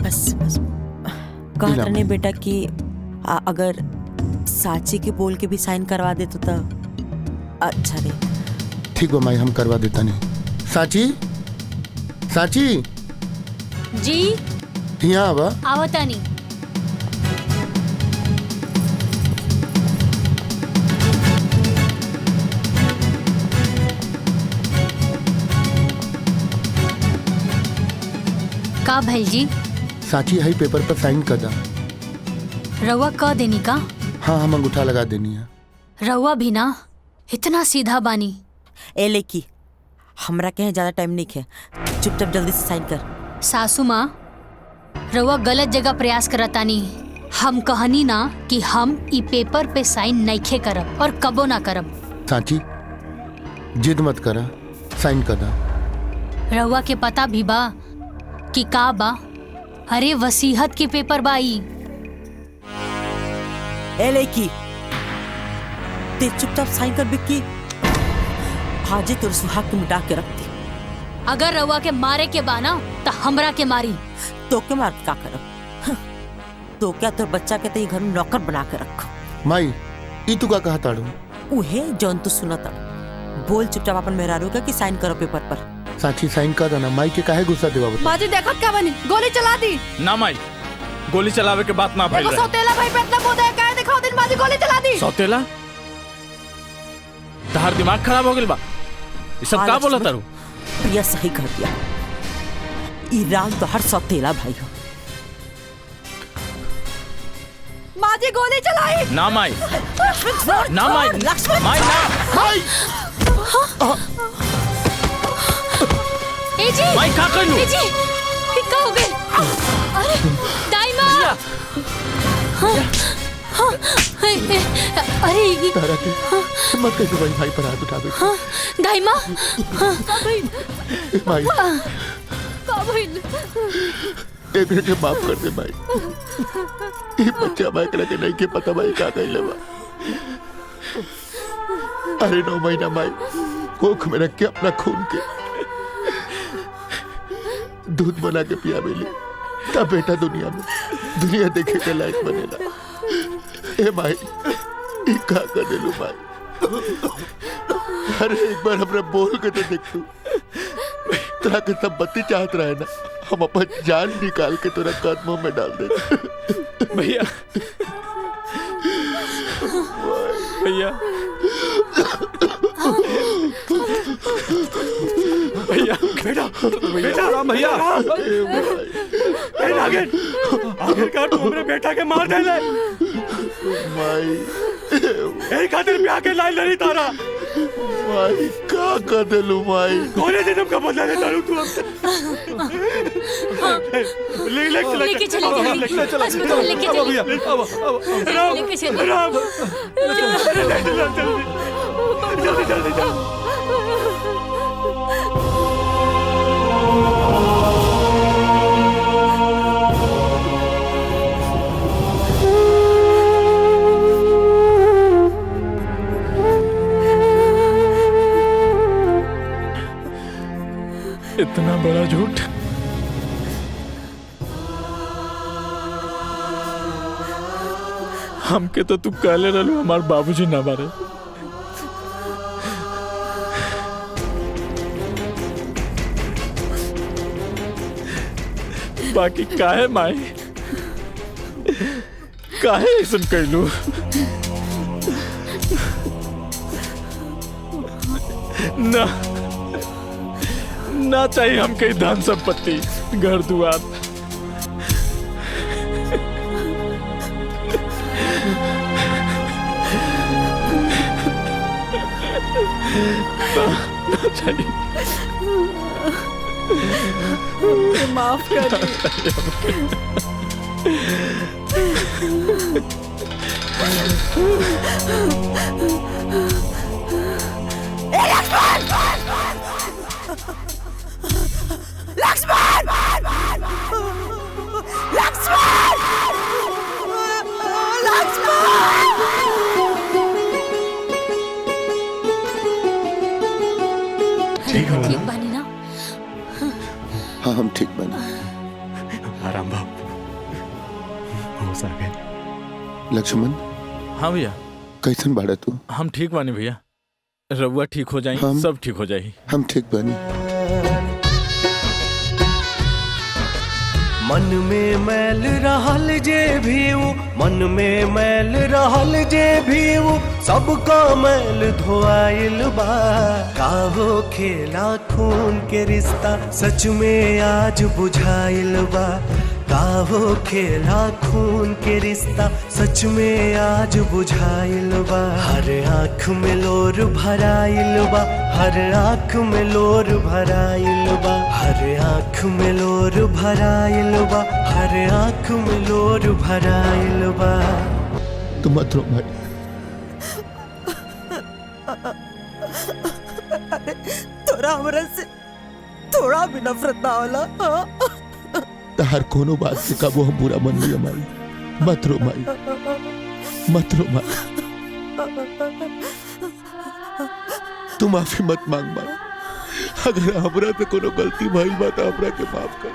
बस बस कहा नहीं बेटा कि अगर साची के बोल के भी साइन करवा दे तो अच्छा रहे। ठीक बा माई, हम करवा देता नहीं। साची, साची जी यहाँ आवा। आवता नहीं। का भैल जी? साची है पेपर पर साइन कर दा। रउआ क देनी का? हाँ हम अंगूठा लगा देनी है। रउआ भी ना इतना सीधा बानी। ए लेकी हमरा के ज्यादा टाइम नहीं है, चुपचाप जल्दी से साइन कर। सासू माँ रउआ गलत जगह प्रयास करतानी। हम कहनी ना कि हम ई पेपर पे साइन नइखे करब और कबो ना करब। साची जिद मत करा, साइन कर दा। रउआ के पता भी बा कि का बा? अरे वसीहत के पेपर बाई। ए लेकी ते चुपचाप साइन कर बिक्की। हाजे तोर सुहाग के मिटा के रखती। अगर रउआ के मारे के बा ना तो हमरा के मारी। तो के मार का करब? तो क्या तोर बच्चा के ते घर में नौकर बना के रखो। माई ई तू का कहा ताड़ू? उहे जौन तू सुनत बोल चुपचाप अपन मेहरारू का कि साइन करो पेपर पर। साची साइन कर देना। माई के काहे गुस्सा देवा बता? माजी देखत का बनी गोली चला दी। ना माई, गोली चलावे के बात ना देखो सौतेला भाई पे इतना बोधा है, काहे दिखाओ दिन माजी गोली चला दी। सौतेला तहार दिमाग खराब हो गेल बा। ये सब का बोला तारू? प्रिया सही कह दिया। ई राम तो हर सौतेला भाई हो। माजी गोली चलाई। ना माई, ना माई, माई ना माई। ए जी माई का कर लूं? ए जी क्या हो गए? अरे दाइमा। अरे ये तारा के मत कर भाई, भाई पर हाथ उठा दे। दाइमा। माई का भइल? एक मिनट माफ कर दे भाई। ये बच्चा भाई करे के नहीं के पता भाई का कइले बा। अरे 9 महीना माई कोख में रख के अपना खून के दूध बना के पिया मिली तब बेटा दुनिया देखे के लायक बनेला। ए माई ई का कर देलू माई? अरे एक बार हमरा बोल के तो देख तू। तोरा के सब बत्ती चाहत रहे ना, हम अपन जान निकाल के तोरा कदमों में डाल दे। भैया भैया भैया बेटा बेटा राम भैया आखिरकार तू हमरे बेटा के मार दे ले। माई ए खातिर ब्याह के लाइन नहीं तारा। माई का कर देलू माई? कोने जन्म का बदला ले तारू तू? लेके चले अस्पताल लेके चले। लेके चले राम जल्दी जल्दी जाओ। इतना बड़ा झूठ। हमके तो तू कहले रहलू हमार बाबूजी ना मारे। बाकी काहे माई, काहे ऐसन कैलू? ना ना चाहिए हमके धन संपत्ति, घर दुआर। ना चाहिए। माफ कर लक्ष्मण! लक्ष्मण! ठीक हो ठीक बानी ना? हाँ हम ठीक बने। आराम बाबू, होश आ गए। लक्ष्मण, हाँ भैया। कैसन बाड़ा तू? हम ठीक बानी भैया, रउआ ठीक हो जाई, सब ठीक हो जाई। हम ठीक बानी। मन में मैल रहल जे भी वो, मन में मैल रहल जे भी वो, सबका मैल धोआइल बा। काहो खेला खून के रिश्ता सच में आज बुझाइल बा। काहो खेला खून के रिश्ता सच में आज बुझाइल बा। हर आँख में लोर भराइल बा, हर आँख में लोर भराइल बा, हर आँख में लोर भराइल बा, हर आँख में लोर भराइल बा। तू मत रो भाई। अरे तोरा हमरा से थोड़ा भी नफरत ना होला? हर कोनो बात से कबो हम बुरा मन लिया माई। मत रो माई, मत रो माई। तू माफी मत मांग माई। अगर हमरा से कोनो गलती भइल बा तो हमरा के माफ कर।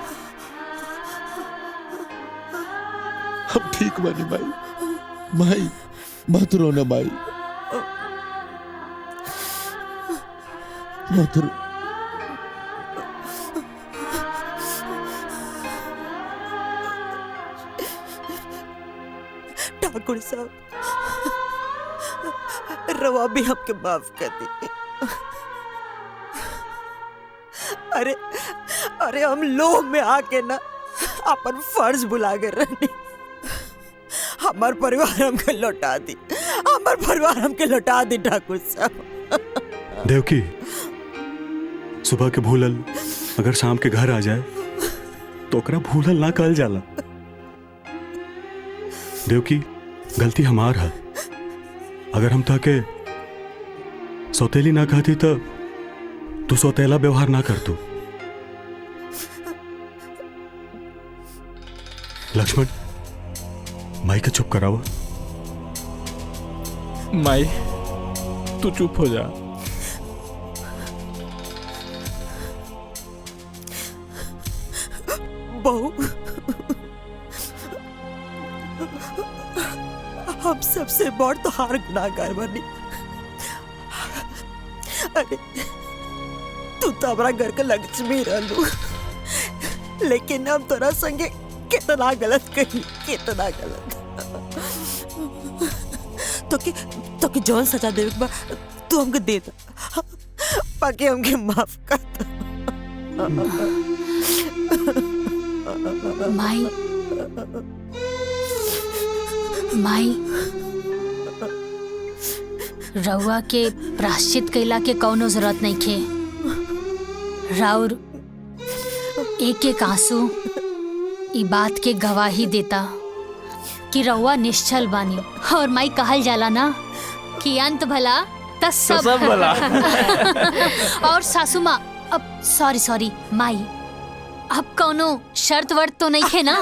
हम ठीक बानी माई। माई मत रो ना माई, मत रो। ठाकुर साहब, रवा भी हमके माफ कर दी। अरे अरे हम लोभ में आके ना अपन फर्ज भुला गए रहनी। हमार परिवार हमके लौटा दी, हमार परिवार हमके लौटा दी ठाकुर साहब। देवकी, सुबह के भूलल अगर शाम के घर आ जाए तो ओकरा भूलल ना कहल जाला। देवकी, गलती हमार है। अगर हम ताके सौतेली ना कहती तो तू सौतेला व्यवहार ना कर तू। लक्ष्मण, माई के चुप करावा। माई तू चुप हो जा। बहू, हम सबसे बड़ तो हार गुनाहगार बनी। अरे तू तो हमारा घर का लक्ष्मी रहलू, लेकिन हम तोरा संगे कितना गलत कही, कितना गलत। तो कि जौन सजा देवे बा तू हमके दे दा, बाकी हमके माफ कर दा। माई, माई, रउआ के प्राश्चित कैला के कौनो जरूरत नहीं खे। राउर एक एक आंसू ई बात के गवाही देता कि रउआ निश्चल बानी। और माई कहल जाला ना कि अंत भला त सब भला। और सासू माँ, अब सॉरी माई, अब कौनो शर्त वर्त तो नहीं खे ना?